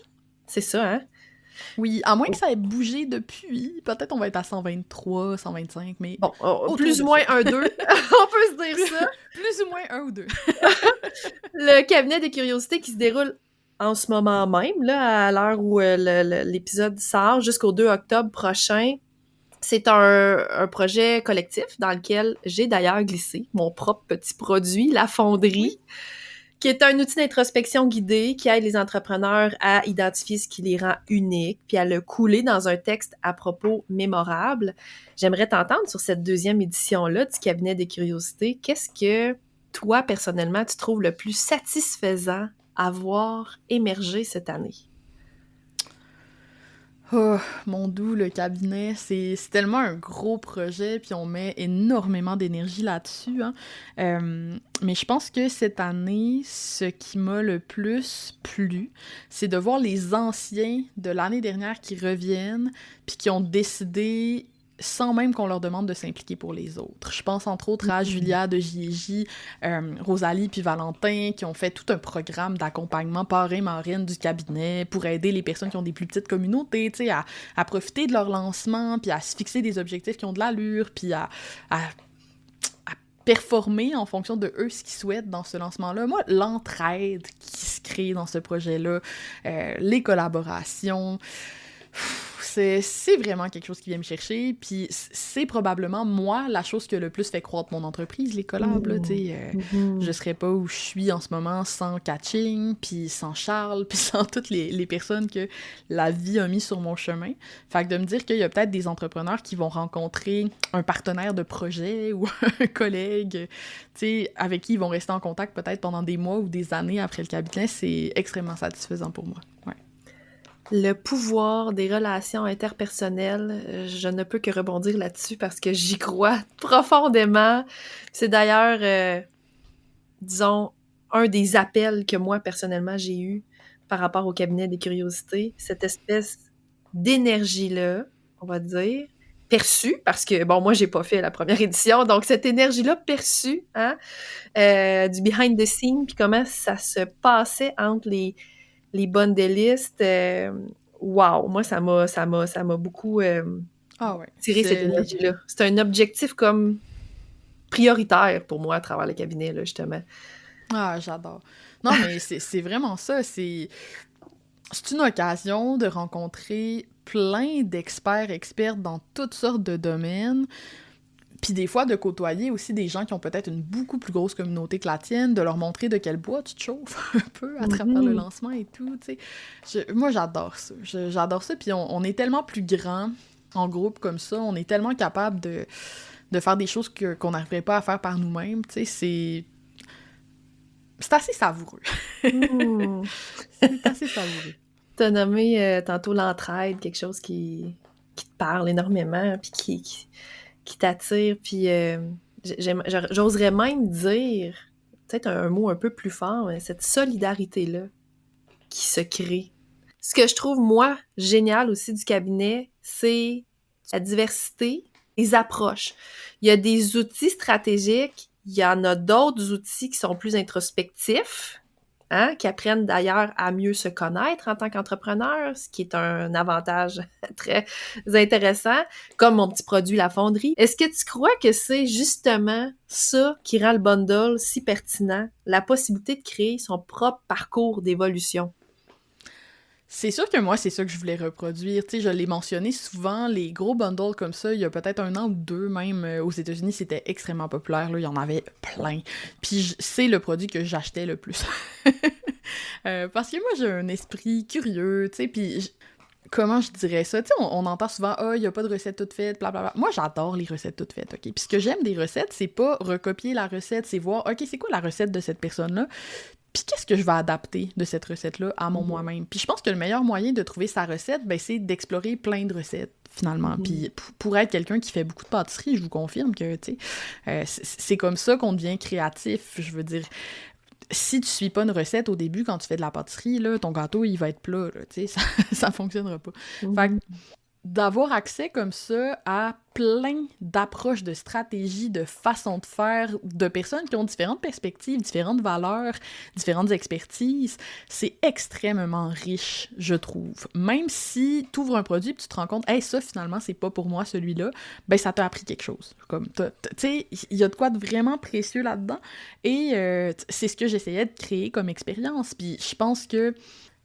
C'est ça, hein? Oui, à moins que ça ait bougé depuis. Peut-être on va être à 123, 125, mais... Bon, plus ou moins un, deux. On peut se dire ça. Plus ou moins un ou deux. Le cabinet des curiosités qui se déroule en ce moment même, là, à l'heure où l'épisode sort, jusqu'au 2 octobre prochain. C'est un projet collectif dans lequel j'ai d'ailleurs glissé mon propre petit produit, la fonderie, qui est un outil d'introspection guidée qui aide les entrepreneurs à identifier ce qui les rend uniques, puis à le couler dans un texte à propos mémorable. J'aimerais t'entendre sur cette deuxième édition-là du cabinet des curiosités. Qu'est-ce que toi, personnellement, tu trouves le plus satisfaisant à voir émerger cette année? Oh, mon doux, le cabinet, c'est tellement un gros projet, puis on met énormément d'énergie là-dessus, hein. Mais je pense que cette année, ce qui m'a le plus plu, c'est de voir les anciens de l'année dernière qui reviennent, puis qui ont décidé, sans même qu'on leur demande de s'impliquer pour les autres. Je pense entre autres à Julia de J&J, Rosalie puis Valentin, qui ont fait tout un programme d'accompagnement parrain-marraine du cabinet pour aider les personnes qui ont des plus petites communautés, tu sais, à profiter de leur lancement, puis à se fixer des objectifs qui ont de l'allure, puis à performer en fonction de eux ce qu'ils souhaitent dans ce lancement-là. Moi, l'entraide qui se crée dans ce projet-là, les collaborations... C'est vraiment quelque chose qui vient me chercher, puis c'est probablement, moi, la chose qui a le plus fait croître mon entreprise, les collabs, là, tu sais. Je serais pas où je suis en ce moment sans Catching, puis sans Charles, puis sans toutes les personnes que la vie a mis sur mon chemin. Fait que de me dire qu'il y a peut-être des entrepreneurs qui vont rencontrer un partenaire de projet ou un collègue, tu sais, avec qui ils vont rester en contact peut-être pendant des mois ou des années après le cabinet, c'est extrêmement satisfaisant pour moi. Ouais. Le pouvoir des relations interpersonnelles, je ne peux que rebondir là-dessus parce que j'y crois profondément. C'est d'ailleurs, disons, un des appels que moi, personnellement, j'ai eu par rapport au cabinet des curiosités. Cette espèce d'énergie-là, on va dire, perçue, parce que, bon, moi, j'ai pas fait la première édition, donc cette énergie-là perçue, hein, du behind the scenes, puis comment ça se passait entre les bonnes-délistes, wow, moi, ça m'a beaucoup tiré cette énergie-là. C'est un objectif comme prioritaire pour moi à travers le cabinet, là, justement. Ah, j'adore. Non, mais c'est vraiment ça. C'est une occasion de rencontrer plein d'experts, expertes dans toutes sortes de domaines, puis des fois de côtoyer aussi des gens qui ont peut-être une beaucoup plus grosse communauté que la tienne, de leur montrer de quel bois tu te chauffes un peu à travers le lancement et tout, tu sais. Moi, j'adore ça. J'adore ça, puis on est tellement plus grand en groupe comme ça, on est tellement capable de faire des choses qu'on n'arriverait pas à faire par nous-mêmes, tu sais, c'est assez savoureux. C'est assez savoureux. T'as nommé tantôt l'entraide, quelque chose qui te parle énormément, puis qui t'attire, puis j'oserais même dire, peut-être un mot un peu plus fort, mais cette solidarité-là qui se crée. Ce que je trouve, moi, génial aussi du cabinet, c'est la diversité, les approches. Il y a des outils stratégiques, il y en a d'autres outils qui sont plus introspectifs, hein, qui apprennent d'ailleurs à mieux se connaître en tant qu'entrepreneur, ce qui est un avantage très intéressant, comme mon petit produit La Fonderie. Est-ce que tu crois que c'est justement ça qui rend le bundle si pertinent, la possibilité de créer son propre parcours d'évolution? C'est sûr que moi, c'est ça que je voulais reproduire. Tu sais, je l'ai mentionné souvent, les gros bundles comme ça, il y a peut-être 1 an ou 2, même aux États-Unis, c'était extrêmement populaire. Là, il y en avait plein. Puis c'est le produit que j'achetais le plus. Parce que moi, j'ai un esprit curieux, tu sais, puis... Comment je dirais ça? Tu sais, on entend souvent « Ah, il n'y a pas de recette toute faite, blablabla. » Moi, j'adore les recettes toutes faites, OK? Puis ce que j'aime des recettes, c'est pas recopier la recette, c'est voir « OK, c'est quoi la recette de cette personne-là? » Puis qu'est-ce que je vais adapter de cette recette-là à mon moi-même? Puis je pense que le meilleur moyen de trouver sa recette, ben, c'est d'explorer plein de recettes, finalement. Puis pour être quelqu'un qui fait beaucoup de pâtisserie, je vous confirme que, tu sais, c'est comme ça qu'on devient créatif, je veux dire... si tu suis pas une recette au début, quand tu fais de la pâtisserie, là, ton gâteau, il va être plat, là, tu sais, ça fonctionnera pas. Fait que d'avoir accès comme ça à plein d'approches, de stratégies, de façons de faire, de personnes qui ont différentes perspectives, différentes valeurs, différentes expertises, c'est extrêmement riche, je trouve. Même si tu ouvres un produit et tu te rends compte « Hey, ça, finalement, c'est pas pour moi, celui-là », ben ça t'a appris quelque chose. Comme, tu sais, il y a de quoi de vraiment précieux là-dedans, et c'est ce que j'essayais de créer comme expérience, puis je pense que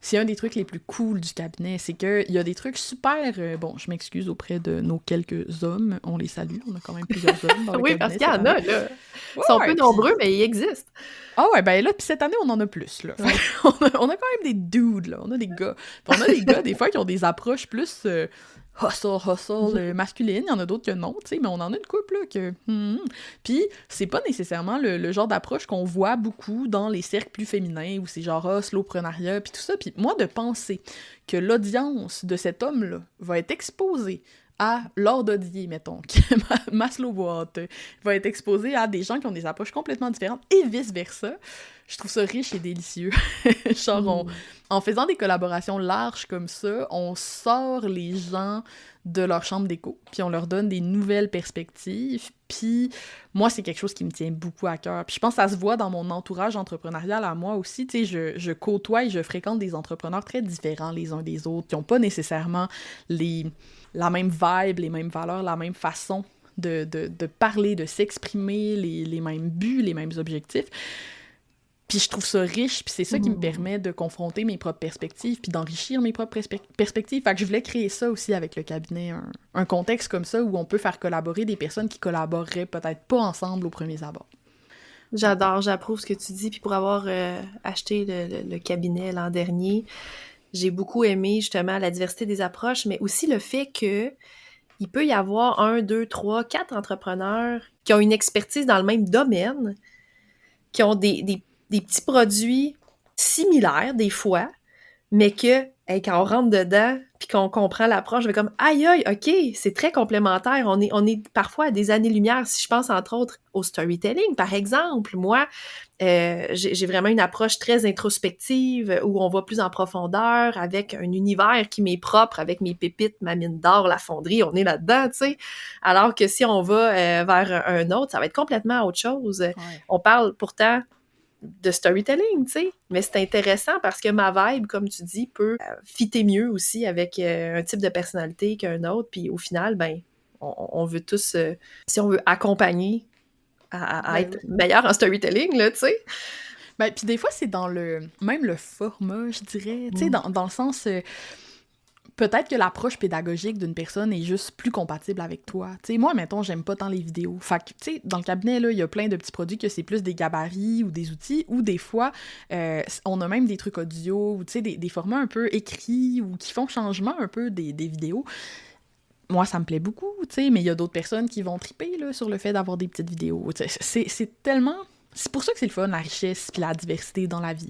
c'est un des trucs les plus cool du cabinet, c'est qu'il y a des trucs super... bon, je m'excuse auprès de nos quelques hommes, on les salue, on a quand même plusieurs hommes dans le oui, cabinet. parce qu'il y en a, là. Ils sont peu nombreux, mais ils existent. Ah ouais, ben là, puis cette année, on en a plus, là. Ouais. on a quand même des dudes, là, on a des gars. Puis on a des gars, des fois, qui ont des approches plus... hustle, masculine, il y en a d'autres que non, tu sais, mais on en a une couple, là, que... Puis, c'est pas nécessairement le genre d'approche qu'on voit beaucoup dans les cercles plus féminins, où c'est genre, slowpreneuriat, puis tout ça. Puis moi, de penser que l'audience de cet homme-là va être exposée à Laure Dodier, mettons, ma slow boîte, va être exposée à des gens qui ont des approches complètement différentes, et vice-versa. Je trouve ça riche et délicieux. Genre, en faisant des collaborations larges comme ça, on sort les gens de leur chambre d'écho, puis on leur donne des nouvelles perspectives, puis moi, c'est quelque chose qui me tient beaucoup à cœur. Puis je pense que ça se voit dans mon entourage entrepreneurial à moi aussi, tu sais, je côtoie et je fréquente des entrepreneurs très différents les uns des autres, qui n'ont pas nécessairement la même vibe, les mêmes valeurs, la même façon de parler, de s'exprimer, les mêmes buts, les mêmes objectifs. Puis je trouve ça riche, puis c'est ça qui me permet de confronter mes propres perspectives, puis d'enrichir mes propres perspectives. Fait que je voulais créer ça aussi avec le cabinet, un contexte comme ça où on peut faire collaborer des personnes qui collaboreraient peut-être pas ensemble aux premiers abords. J'adore, j'approuve ce que tu dis, puis pour avoir acheté le cabinet l'an dernier, j'ai beaucoup aimé justement la diversité des approches, mais aussi le fait que il peut y avoir 1, 2, 3, 4 entrepreneurs qui ont une expertise dans le même domaine, qui ont des petits produits similaires des fois, mais que quand on rentre dedans puis qu'on comprend l'approche, je vais comme aïe aïe, ok, c'est très complémentaire. On est parfois à des années-lumière. Si je pense entre autres au storytelling, par exemple, moi, j'ai vraiment une approche très introspective où on va plus en profondeur avec un univers qui m'est propre, avec mes pépites, ma mine d'or, la fonderie, on est là-dedans, tu sais. Alors que si on va vers un autre, ça va être complètement autre chose. Ouais. On parle pourtant de storytelling, tu sais. Mais c'est intéressant parce que ma vibe, comme tu dis, peut fitter mieux aussi avec un type de personnalité qu'un autre. Puis au final, ben, on veut tous, si on veut accompagner à être meilleur en storytelling, là, tu sais. Ben, puis des fois, c'est dans même le format, je dirais, tu sais, dans le sens... peut-être que l'approche pédagogique d'une personne est juste plus compatible avec toi. Tu sais, moi, mettons, j'aime pas tant les vidéos. Fait que, tu sais, dans le cabinet, là, il y a plein de petits produits que c'est plus des gabarits ou des outils, ou des fois, on a même des trucs audio, ou tu sais, des formats un peu écrits, ou qui font changement un peu des vidéos. Moi, ça me plaît beaucoup, tu sais, mais il y a d'autres personnes qui vont triper, là, sur le fait d'avoir des petites vidéos. C'est tellement... C'est pour ça que c'est le fun, la richesse puis la diversité dans la vie.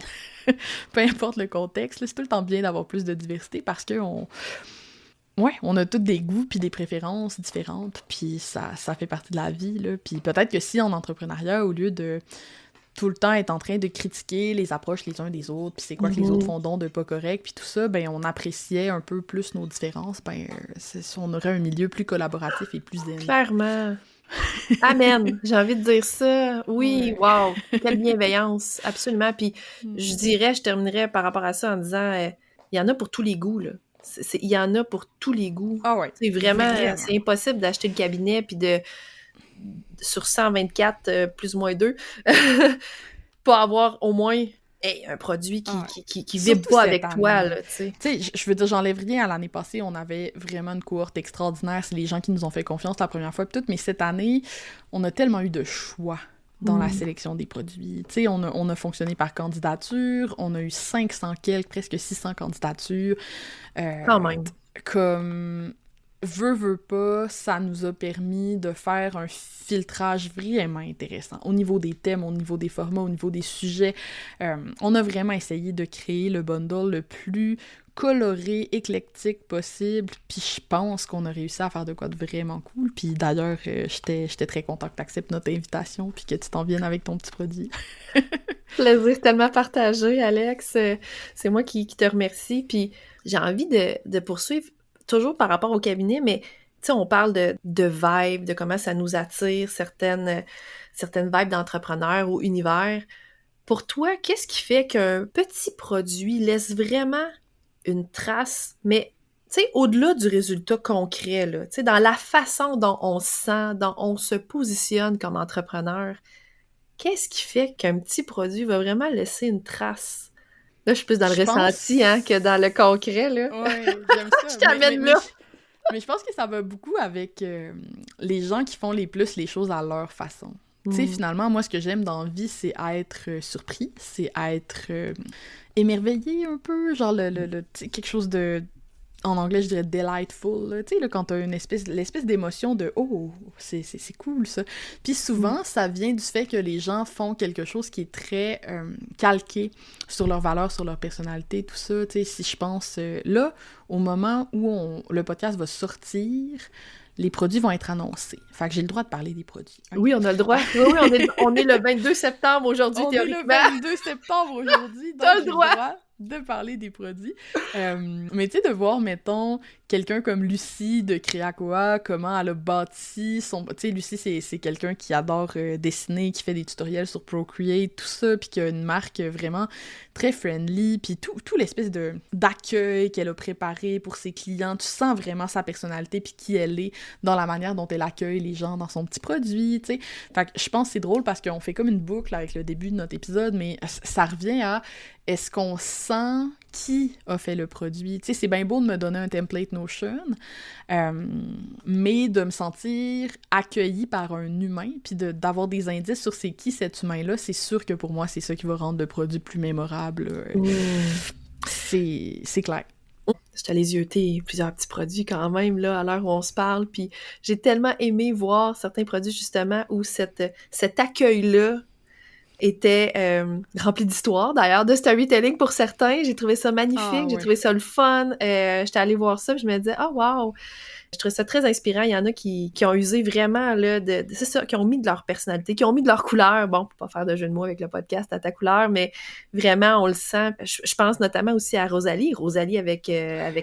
Peu importe le contexte, là, c'est tout le temps bien d'avoir plus de diversité parce que on a tous des goûts puis des préférences différentes, puis ça fait partie de la vie, là. Puis peut-être que si en entrepreneuriat, au lieu de tout le temps être en train de critiquer les approches les uns des autres, puis c'est quoi que les autres font donc de pas correct, puis tout ça, ben on appréciait un peu plus nos différences, ben on aurait un milieu plus collaboratif et plus zen. Clairement. Amen, j'ai envie de dire ça. Oui, wow, quelle bienveillance, absolument. Puis je terminerais par rapport à ça en disant, il y en a pour tous les goûts, là. Il y en a pour tous les goûts. Ah ouais. C'est vraiment, c'est impossible d'acheter le cabinet puis sur 124 plus ou moins 2, pas avoir au moins un produit qui vibre pas avec toi, là, tu sais. Tu sais, je veux dire, j'enlève rien à l'année passée, on avait vraiment une cohorte extraordinaire, c'est les gens qui nous ont fait confiance la première fois, pis tout, mais cette année, on a tellement eu de choix dans la sélection des produits. Tu sais, on a fonctionné par candidature, on a eu 500 quelques, presque 600 candidatures. Quand même. Comme... Veut pas, ça nous a permis de faire un filtrage vraiment intéressant au niveau des thèmes, au niveau des formats, au niveau des sujets. On a vraiment essayé de créer le bundle le plus coloré, éclectique possible, puis je pense qu'on a réussi à faire de quoi de vraiment cool. Puis d'ailleurs, j'étais très contente que tu acceptes notre invitation puis que tu t'en viennes avec ton petit produit. Plaisir tellement partagé, Alex. C'est moi qui te remercie. Puis j'ai envie de poursuivre toujours par rapport au cabinet, mais tu sais, on parle de vibes, de comment ça nous attire, certaines vibes d'entrepreneurs ou univers. Pour toi, qu'est-ce qui fait qu'un petit produit laisse vraiment une trace, mais tu sais, au-delà du résultat concret, là, tu sais, dans la façon dont on se sent, dont on se positionne comme entrepreneur, qu'est-ce qui fait qu'un petit produit va vraiment laisser une trace? Là, je suis plus dans le Je ressenti, hein, que pense... dans le concret, là. Ouais, j'aime Je ça. t'amène là! Mais je pense que ça va beaucoup avec les gens qui font les choses à leur façon. Tu sais, Mm. finalement, moi, ce que j'aime dans la vie, c'est être surpris, c'est être émerveillé un peu, genre tu sais, quelque chose de... En anglais, je dirais delightful, là. Tu sais, là, quand t'as l'espèce d'émotion de «Oh, c'est cool, ça». Puis souvent, ça vient du fait que les gens font quelque chose qui est très calqué sur leurs valeurs, sur leur personnalité, tout ça. Tu sais, si je pense, là, au moment où le podcast va sortir, les produits vont être annoncés. Fait que j'ai le droit de parler des produits. Ok? Oui, on a le droit. Oui, oui, on est le 22 septembre aujourd'hui, On est le théoriquement. 22 septembre aujourd'hui, donc T'as le j'ai le droit. droit de parler des produits. Mais tu sais, de voir, mettons, quelqu'un comme Lucie de Créacoa, comment elle a bâti son... Tu sais, Lucie, c'est quelqu'un qui adore dessiner, qui fait des tutoriels sur Procreate, tout ça, puis qui a une marque vraiment très friendly, puis tout l'espèce d'accueil qu'elle a préparé pour ses clients. Tu sens vraiment sa personnalité, puis qui elle est dans la manière dont elle accueille les gens dans son petit produit, tu sais. Fait que je pense que c'est drôle parce qu'on fait comme une boucle avec le début de notre épisode, mais ça revient à est-ce qu'on sent qui a fait le produit? Tu sais, c'est bien beau de me donner un template Notion, mais de me sentir accueilli par un humain, puis d'avoir des indices sur c'est qui cet humain-là, c'est sûr que pour moi, c'est ça qui va rendre le produit plus mémorable. C'est clair. Je suis allée zioter plusieurs petits produits quand même, là, à l'heure où on se parle, puis j'ai tellement aimé voir certains produits, justement, où cet accueil-là était rempli d'histoire, d'ailleurs, de storytelling pour certains. J'ai trouvé ça magnifique, Ah j'ai ouais. trouvé ça le fun. J'étais allée voir ça, puis je me disais « Ah, wow! » Je trouvais ça très inspirant. Il y en a qui ont usé vraiment, là, c'est ça, qui ont mis de leur personnalité, qui ont mis de leur couleur. Bon, pour pas faire de jeu de mots avec le podcast à ta couleur, mais vraiment, on le sent. Je pense notamment aussi à Rosalie. Rosalie avec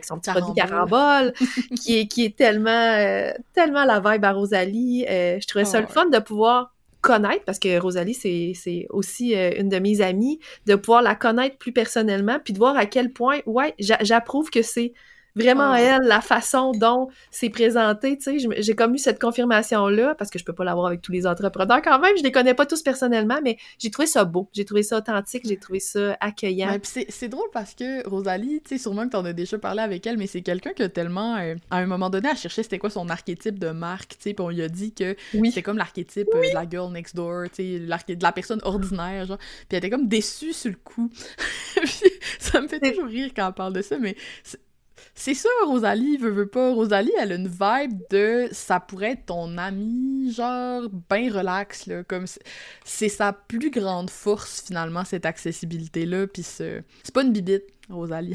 son petit produit Carambole. Carambole, qui est tellement la vibe à Rosalie. Je trouvais ça Ah le ouais. fun de pouvoir connaître, parce que Rosalie, c'est aussi une de mes amies, de pouvoir la connaître plus personnellement, puis de voir à quel point, ouais, j'approuve que c'est vraiment Ah ouais. elle, la façon dont c'est présenté, tu sais, j'ai comme eu cette confirmation-là, parce que je peux pas l'avoir avec tous les entrepreneurs quand même, je les connais pas tous personnellement, mais j'ai trouvé ça beau, j'ai trouvé ça authentique, j'ai trouvé ça accueillant. Ouais, pis c'est drôle parce que Rosalie, tu sais, sûrement que t'en as déjà parlé avec elle, mais c'est quelqu'un que tellement, à un moment donné, elle cherchait c'était quoi son archétype de marque, tu sais, pis on lui a dit que Oui. c'était comme l'archétype de la girl next door, tu sais, de la personne ordinaire, genre, pis elle était comme déçue sur le coup. Puis ça me fait toujours rire quand elle parle de ça, mais c'est ça, Rosalie, veut pas. Rosalie, elle a une vibe de ça pourrait être ton ami, genre, ben relax, là. Comme c'est sa plus grande force, finalement, cette accessibilité-là. Puis c'est pas une bibite, Rosalie.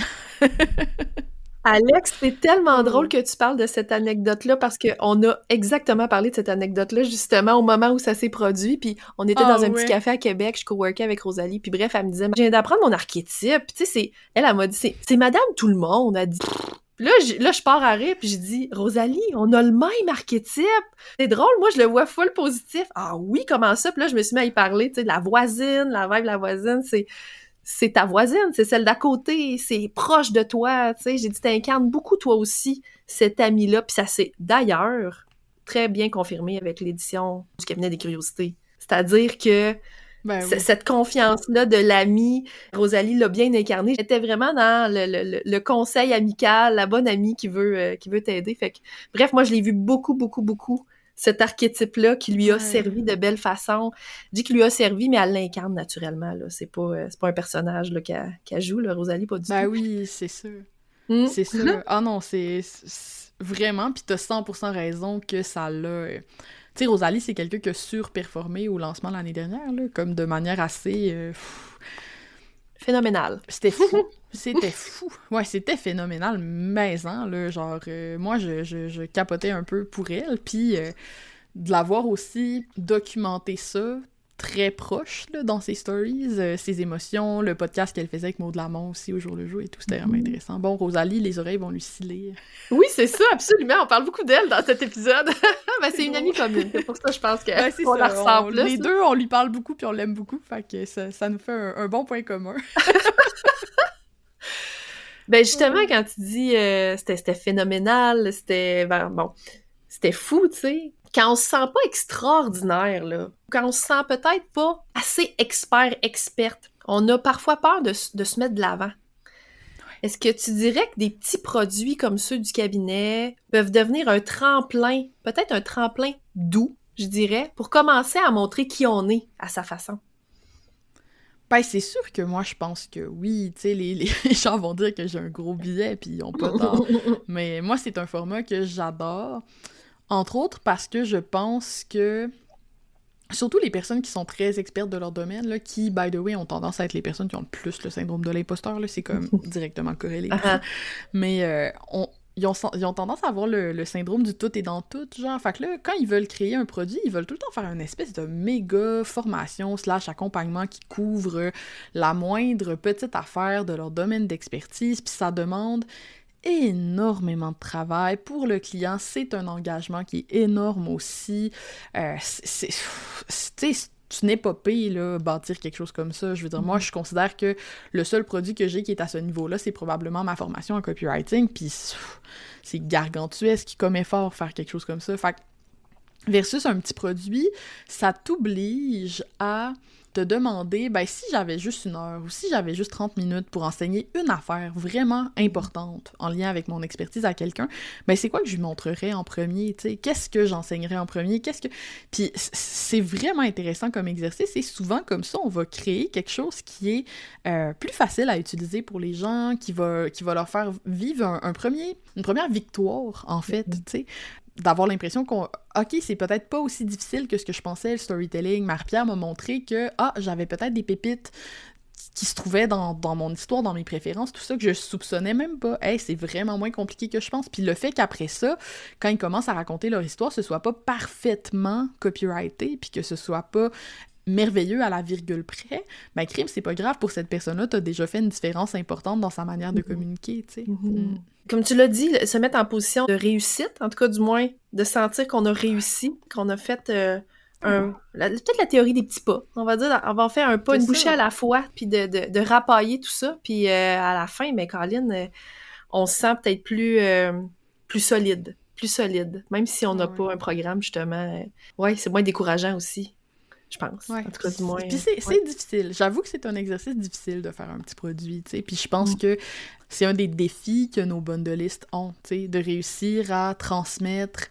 Alex, c'est tellement drôle Oh. que tu parles de cette anecdote-là parce qu'on a exactement parlé de cette anecdote-là justement au moment où ça s'est produit, puis on était dans un petit café à Québec, je coworkais avec Rosalie, puis bref, elle me disait « Je viens d'apprendre mon archétype. » Puis tu sais, elle m'a dit « C'est Madame Tout-le-Monde. » Elle dit Puis là, je pars à rire, puis je dis « Rosalie, on a le même archétype. C'est drôle, moi, je le vois full positif. » « Ah oui, comment ça? » Puis là, je me suis mis à y parler, tu sais, de la voisine, la vibe de la voisine, c'est ta voisine, c'est celle d'à côté, c'est proche de toi, tu sais. J'ai dit, t'incarnes beaucoup, toi aussi, cette amie-là. Puis ça s'est, d'ailleurs, très bien confirmé avec l'édition du Cabinet des Curiosités. C'est-à-dire que Ben oui. cette confiance-là de l'amie, Rosalie l'a bien incarnée. J'étais vraiment dans le conseil amical, la bonne amie qui veut t'aider. Fait que, bref, moi, je l'ai vu beaucoup, beaucoup, beaucoup, cet archétype-là qui lui a servi de belle façon. Je dis qu'il lui a servi, mais elle l'incarne naturellement, là. C'est pas un personnage là, qu'elle joue, là, Rosalie, pas du Ben tout. oui, c'est sûr. Mm. C'est sûr. Ah non, c'est vraiment, pis t'as 100% raison que ça l'a... Tu sais, Rosalie, c'est quelqu'un qui a surperformé au lancement l'année dernière, là, comme de manière assez... Phénoménal. C'était fou. C'était fou. Ouais, c'était phénoménal, mais hein, là, genre, moi, je capotais un peu pour elle, puis de l'avoir aussi documenté ça très proche là, dans ses stories, ses émotions, le podcast qu'elle faisait avec Maud Lamont aussi au jour le jour et tout, c'était vraiment intéressant. Bon, Rosalie, les oreilles vont lui sciller. Oui, c'est ça, absolument. On parle beaucoup d'elle dans cet épisode. Ben, c'est une drôle. amie commune. C'est pour ça que je pense C'est qu'on la ça, ressent plus. les deux, on lui parle beaucoup puis on l'aime beaucoup, fait que ça nous fait un bon point commun. Ben justement, quand tu dis c'était phénoménal, c'était bon, c'était fou, tu sais. Quand on se sent pas extraordinaire, là, quand on se sent peut-être pas assez experte, on a parfois peur de se mettre de l'avant. Est-ce que tu dirais que des petits produits comme ceux du cabinet peuvent devenir un tremplin, peut-être un tremplin doux, je dirais, pour commencer à montrer qui on est à sa façon? Ben, c'est sûr que moi, je pense que oui, tu sais, les gens vont dire que j'ai un gros billet, puis ils ont pas tort. Mais moi, c'est un format que j'adore, entre autres parce que je pense que, surtout les personnes qui sont très expertes de leur domaine, là, qui, by the way, ont tendance à être les personnes qui ont le plus le syndrome de l'imposteur, là, c'est comme directement corrélé. Mais ils ont tendance à avoir le syndrome du tout et dans tout, genre. Fait que là, quand ils veulent créer un produit, ils veulent tout le temps faire une espèce de méga formation / accompagnement qui couvre la moindre petite affaire de leur domaine d'expertise, puis ça demande énormément de travail. Pour le client, c'est un engagement qui est énorme aussi. C'est une épopée, là, bâtir quelque chose comme ça. Je veux dire, moi, je considère que le seul produit que j'ai qui est à ce niveau-là, c'est probablement ma formation en copywriting, puis c'est gargantuesque comme effort faire quelque chose comme ça. Fait que, versus un petit produit, ça t'oblige à te demander, ben si j'avais juste 1 heure ou si j'avais juste 30 minutes pour enseigner une affaire vraiment importante en lien avec mon expertise à quelqu'un, ben c'est quoi que je lui montrerais en premier, tu sais? Qu'est-ce que j'enseignerais en premier? Puis c'est vraiment intéressant comme exercice et souvent comme ça, on va créer quelque chose qui est plus facile à utiliser pour les gens, qui va leur faire vivre une première victoire, en fait, tu sais. D'avoir l'impression OK, c'est peut-être pas aussi difficile que ce que je pensais, le storytelling. Marie-Pierre m'a montré que, j'avais peut-être des pépites qui se trouvaient dans mon histoire, dans mes préférences, tout ça, que je soupçonnais même pas. Hey, c'est vraiment moins compliqué que je pense. Puis le fait qu'après ça, quand ils commencent à raconter leur histoire, ce soit pas parfaitement copyrighté, puis que ce soit pas merveilleux à la virgule près, ben crime, c'est pas grave, pour cette personne-là, t'as déjà fait une différence importante dans sa manière de communiquer, tu sais. Comme tu l'as dit, se mettre en position de réussite, en tout cas du moins, de sentir qu'on a réussi, qu'on a fait peut-être la théorie des petits pas. On va dire, on va faire un pas, une bouchée à la fois, puis de rapailler tout ça, puis à la fin, ben Colin, on se sent peut-être plus solide, même si on n'a pas un programme, justement. Ouais, c'est moins décourageant aussi. Je pense. Ouais. En tout cas, du moins. Puis c'est difficile. J'avoue que c'est un exercice difficile de faire un petit produit, tu sais. Puis je pense que c'est un des défis que nos bundleistes ont, tu sais, de réussir à transmettre,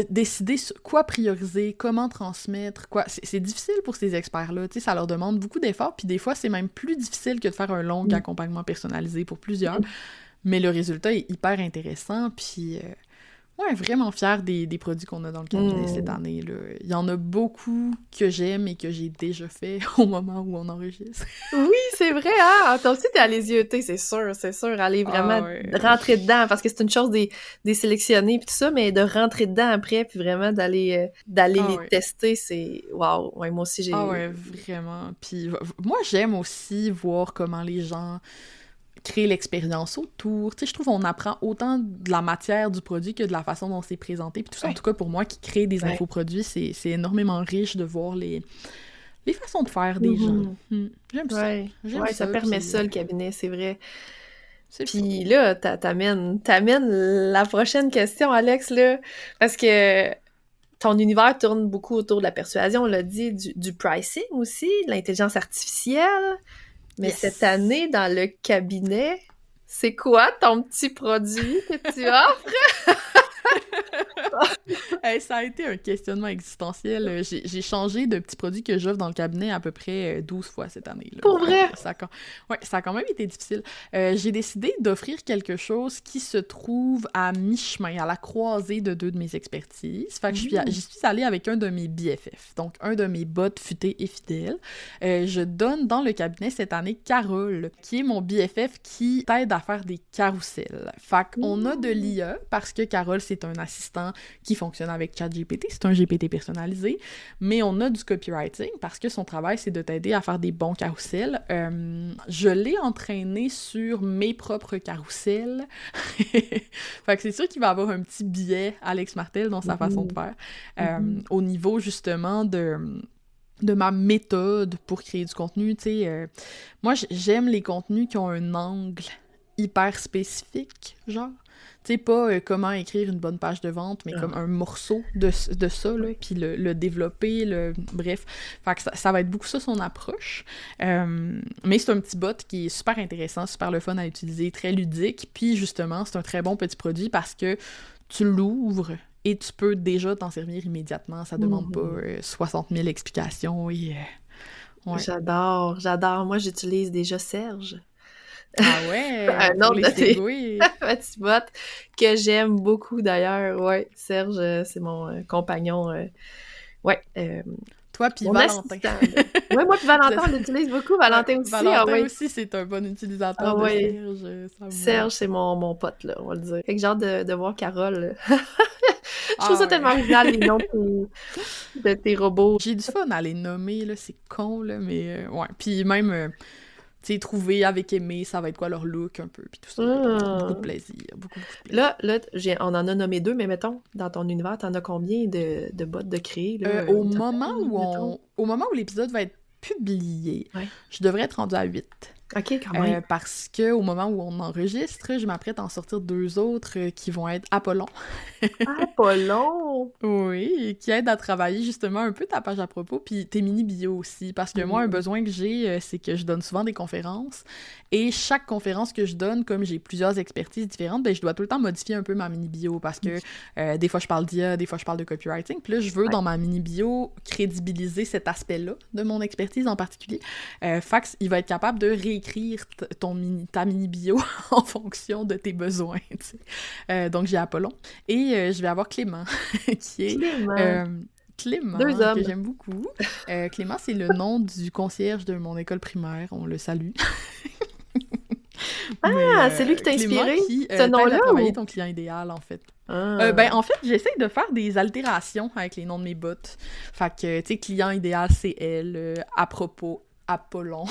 décider quoi prioriser, comment transmettre, quoi. C'est difficile pour ces experts-là, tu sais, ça leur demande beaucoup d'efforts, puis des fois, c'est même plus difficile que de faire un long accompagnement personnalisé pour plusieurs. Mais le résultat est hyper intéressant, puis... Ouais, vraiment fière des produits qu'on a dans le cabinet cette année, là. Il y en a beaucoup que j'aime et que j'ai déjà fait au moment où on enregistre. Oui, c'est vrai, hein? Toi aussi, t'es à les yeuter, c'est sûr. Aller vraiment rentrer dedans, parce que c'est une chose des sélectionner pis tout ça, mais de rentrer dedans après, puis vraiment d'aller les tester, c'est... Wow! Ouais, moi aussi, j'ai... Ah ouais, vraiment. Puis moi, j'aime aussi voir comment les gens... créer l'expérience autour. Tu sais, je trouve qu'on apprend autant de la matière du produit que de la façon dont c'est présenté. Puis tout ça, en tout cas, pour moi, qui crée des infoproduits, c'est énormement riche de voir les façons de faire des gens. J'aime ça. Ouais, ça permet ça, le cabinet, c'est vrai. Puis là, t'amènes la prochaine question, Alex, là, parce que ton univers tourne beaucoup autour de la persuasion, on l'a dit, du pricing aussi, de l'intelligence artificielle. Mais cette année, dans le cabinet, c'est quoi ton petit produit que tu offres? Hey, ça a été un questionnement existentiel. J'ai changé de petit produit que j'offre dans le cabinet à peu près 12 fois cette année. Là. Pour vrai? Ça a quand même été difficile. J'ai décidé d'offrir quelque chose qui se trouve à mi-chemin, à la croisée de 2 de mes expertises. Fait que j'y suis allée avec un de mes BFF, donc un de mes bots futés et fidèles. Je donne dans le cabinet cette année Carole, qui est mon BFF qui t'aide à faire des carousels. Fait qu'on a de l'IA, parce que Carole, c'est un assistant qui fonctionne avec ChatGPT, c'est un GPT personnalisé, mais on a du copywriting parce que son travail, c'est de t'aider à faire des bons carousels. Je l'ai entraîné sur mes propres carousels. Fait que c'est sûr qu'il va avoir un petit biais, Alex Martel, dans sa façon de faire. Au niveau, justement, de ma méthode pour créer du contenu, tu sais. Moi, j'aime les contenus qui ont un angle hyper spécifique, genre. Tu sais, pas comment écrire une bonne page de vente, mais comme un morceau de ça, là, puis le développer, bref. Fait que ça va être beaucoup ça, son approche. Mais c'est un petit bot qui est super intéressant, super le fun à utiliser, très ludique, puis justement, c'est un très bon petit produit parce que tu l'ouvres et tu peux déjà t'en servir immédiatement. Ça demande pas 60 000 explications et... ouais. J'adore. Moi, j'utilise déjà Serge. Ah ouais, un pour autre les de tes segways. petits bots que j'aime beaucoup d'ailleurs. Ouais, Serge, c'est mon compagnon. Ouais. Toi puis Mon Valentin. assistant. Ouais, moi puis Valentin, on l'utilise beaucoup. Valentin aussi. Valentin aussi, c'est un bon utilisateur de Serge. Ça Serge, c'est mon pote, là, on va le dire. Fait que j'ai hâte de voir Carole. Je trouve ça tellement original, les noms de tes robots. J'ai du fun à les nommer, là, c'est con, là, mais ouais. Puis même, tu sais, trouver avec Aimé, ça va être quoi leur look un peu, puis tout ça. Beaucoup de plaisir, beaucoup de plaisir. Là, on en a nommé 2, mais mettons, dans ton univers, t'en as combien de bots de créer, là? Au moment où l'épisode va être publié, je devrais être rendue à 8. OK, quand même. Parce que au moment où on enregistre, je m'apprête à en sortir 2 autres qui vont être Apollon. Apollon! Oui, qui aide à travailler justement un peu ta page à propos, puis tes mini-bios aussi. Parce que moi, un besoin que j'ai, c'est que je donne souvent des conférences. Et chaque conférence que je donne, comme j'ai plusieurs expertises différentes, ben je dois tout le temps modifier un peu ma mini-bio. Parce que des fois, je parle d'IA, des fois, je parle de copywriting. Puis là, je veux, dans ma mini-bio, crédibiliser cet aspect-là de mon expertise en particulier. Fax, il va être capable de réécrire ta mini-bio en fonction de tes besoins. Donc, j'ai Apollon. Et je vais avoir Clément, qui est... Clément, que j'aime beaucoup. Clément, c'est le nom du concierge de mon école primaire. On le salue. C'est lui qui t'a inspiré, ce nom-là? Travailler ton client idéal, en fait. En fait, j'essaie de faire des altérations avec les noms de mes bots. Fait que, tu sais, client idéal, c'est elle. À propos, Apollon.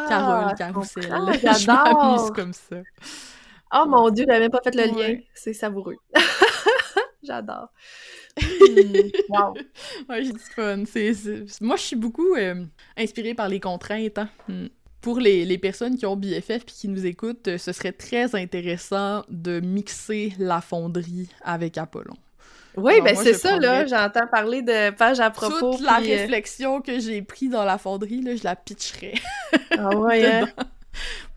Carole, Carousel. Je m'amuse comme ça. Oh mon Dieu, j'avais même pas fait le lien. C'est savoureux. J'adore. Wow. Ouais, j'ai du fun. Moi, je suis beaucoup inspirée par les contraintes. Hein. Pour les personnes qui ont BFF puis qui nous écoutent, ce serait très intéressant de mixer la fonderie avec Apollon. Oui, alors, ben c'est ça, là, j'entends parler de page à propos. Toute la réflexion que j'ai prise dans la fonderie, là, je la pitcherais. Ah ouais,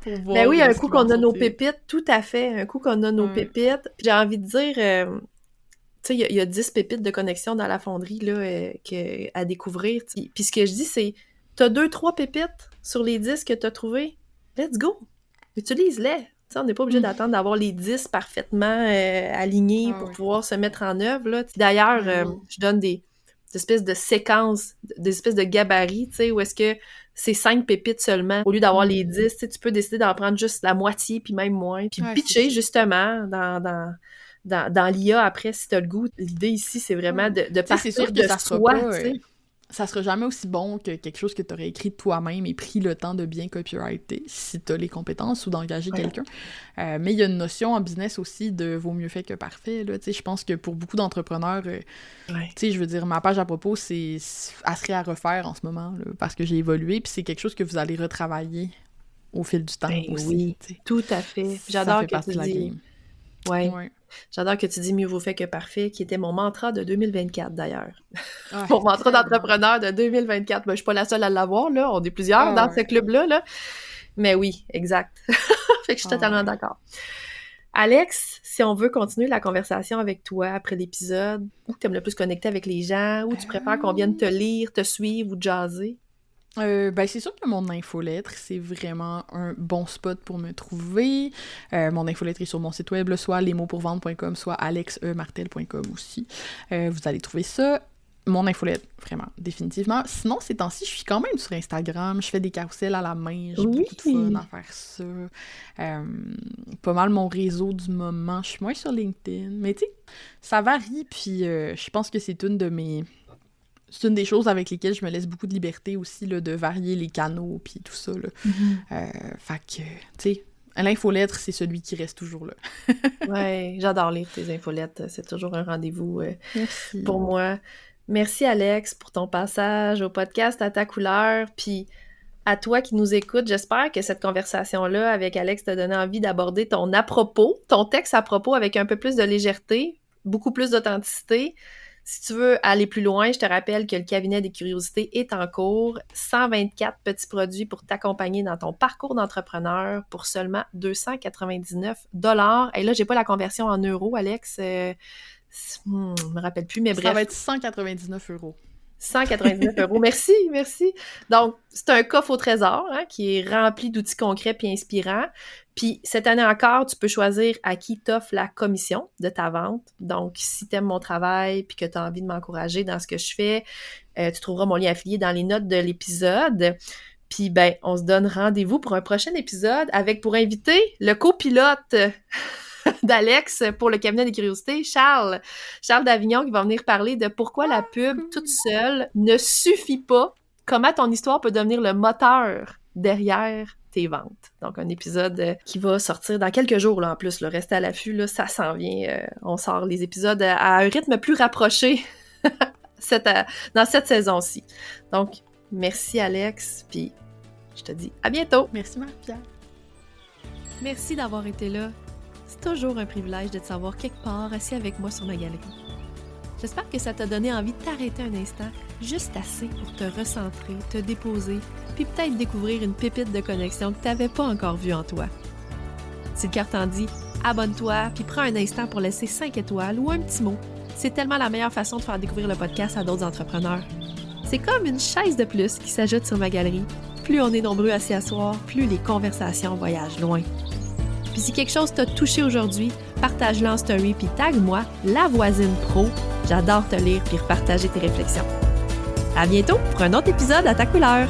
ben oui, un coup qu'on a nos pépites, tout à fait, un coup qu'on a nos pépites. J'ai envie de dire, tu sais, il y a 10 pépites de connexion dans la fonderie, là, à découvrir. Puis ce que je dis, c'est, t'as 2-3 pépites sur les 10 que t'as trouvées, let's go! Utilise-les! T'sais, on n'est pas obligé d'attendre d'avoir les 10 parfaitement alignés pour pouvoir se mettre en œuvre, là. D'ailleurs, je donne des espèces de séquences, des espèces de gabarits, tu sais, où est-ce que c'est 5 pépites seulement. Au lieu d'avoir les 10, tu peux décider d'en prendre juste la moitié, puis même moins. Puis pitcher, justement, dans l'IA, après, si t'as le goût. L'idée ici, c'est vraiment de partir sûr que de soi, tu sais. Ça sera jamais aussi bon que quelque chose que tu aurais écrit toi-même et pris le temps de bien copywriter, si tu as les compétences ou d'engager quelqu'un. Mais il y a une notion en business aussi de vaut mieux fait que parfait. Là. Je pense que pour beaucoup d'entrepreneurs, je veux dire, ma page à propos, elle serait à refaire en ce moment, là, parce que j'ai évolué, puis c'est quelque chose que vous allez retravailler au fil du temps aussi. Oui, tout à fait. J'adore que tu dis. Ouais. J'adore que tu dis « mieux vaut fait que parfait », qui était mon mantra de 2024, d'ailleurs. Mon mantra d'entrepreneur de 2024. Ben, je suis pas la seule à l'avoir, là. On est plusieurs dans ce club-là, là. Mais oui, exact. Fait que je suis totalement d'accord. Alex, si on veut continuer la conversation avec toi après l'épisode, où tu aimes le plus connecter avec les gens, où tu préfères qu'on vienne te lire, te suivre ou te jaser? C'est sûr que mon infolettre, c'est vraiment un bon spot pour me trouver. Mon infolettre est sur mon site web, là, soit lesmotspourvendre.com, soit alexemartel.com aussi. Vous allez trouver ça. Mon infolette, vraiment, définitivement. Sinon, ces temps-ci, je suis quand même sur Instagram, je fais des carousels à la main, j'ai beaucoup de fun à faire ça. Pas mal mon réseau du moment, je suis moins sur LinkedIn, mais tu sais, ça varie, puis je pense que c'est une des choses avec lesquelles je me laisse beaucoup de liberté aussi, là, de varier les canaux, puis tout ça, là. Fait que, tu sais, l'infolettre, c'est celui qui reste toujours là. Ouais, j'adore lire tes infolettes, c'est toujours un rendez-vous Merci. pour moi. Merci Alex pour ton passage au podcast À ta couleur, puis à toi qui nous écoutes, j'espère que cette conversation-là avec Alex t'a donné envie d'aborder ton texte à propos avec un peu plus de légèreté, beaucoup plus d'authenticité. Si tu veux aller plus loin, je te rappelle que le cabinet des curiosités est en cours. 124 petits produits pour t'accompagner dans ton parcours d'entrepreneur pour seulement 299 $. Et là, j'ai pas la conversion en euros, Alex. Je me rappelle plus, mais bref. Ça va être 199 €. 199 €. Merci, merci. Donc, c'est un coffre au trésor qui est rempli d'outils concrets puis inspirants. Puis, cette année encore, tu peux choisir à qui t'offre la commission de ta vente. Donc, si t'aimes mon travail puis que t'as envie de m'encourager dans ce que je fais, tu trouveras mon lien affilié dans les notes de l'épisode. Puis, ben, on se donne rendez-vous pour un prochain épisode avec, pour inviter, le copilote d'Alex pour le cabinet des curiosités, Charles d'Avignon, qui va venir parler de pourquoi la pub toute seule ne suffit pas, comment ton histoire peut devenir le moteur derrière tes ventes. Donc, un épisode qui va sortir dans quelques jours, là, en plus. Là, restez à l'affût, là, ça s'en vient. On sort les épisodes à un rythme plus rapproché dans cette saison-ci. Donc, merci Alex, puis je te dis à bientôt! Merci Marie-Pierre! Merci d'avoir été là. C'est toujours un privilège de te savoir quelque part assis avec moi sur ma galerie. J'espère que ça t'a donné envie de t'arrêter un instant, juste assez pour te recentrer, te déposer, puis peut-être découvrir une pépite de connexion que tu n'avais pas encore vue en toi. Si le cœur t'en dit, abonne-toi, puis prends un instant pour laisser 5 étoiles ou un petit mot. C'est tellement la meilleure façon de faire découvrir le podcast à d'autres entrepreneurs. C'est comme une chaise de plus qui s'ajoute sur ma galerie. Plus on est nombreux à s'y asseoir, plus les conversations voyagent loin. Puis si quelque chose t'a touché aujourd'hui, partage-le en story puis tag-moi, la voisine pro. J'adore te lire puis repartager tes réflexions. À bientôt pour un autre épisode à ta couleur.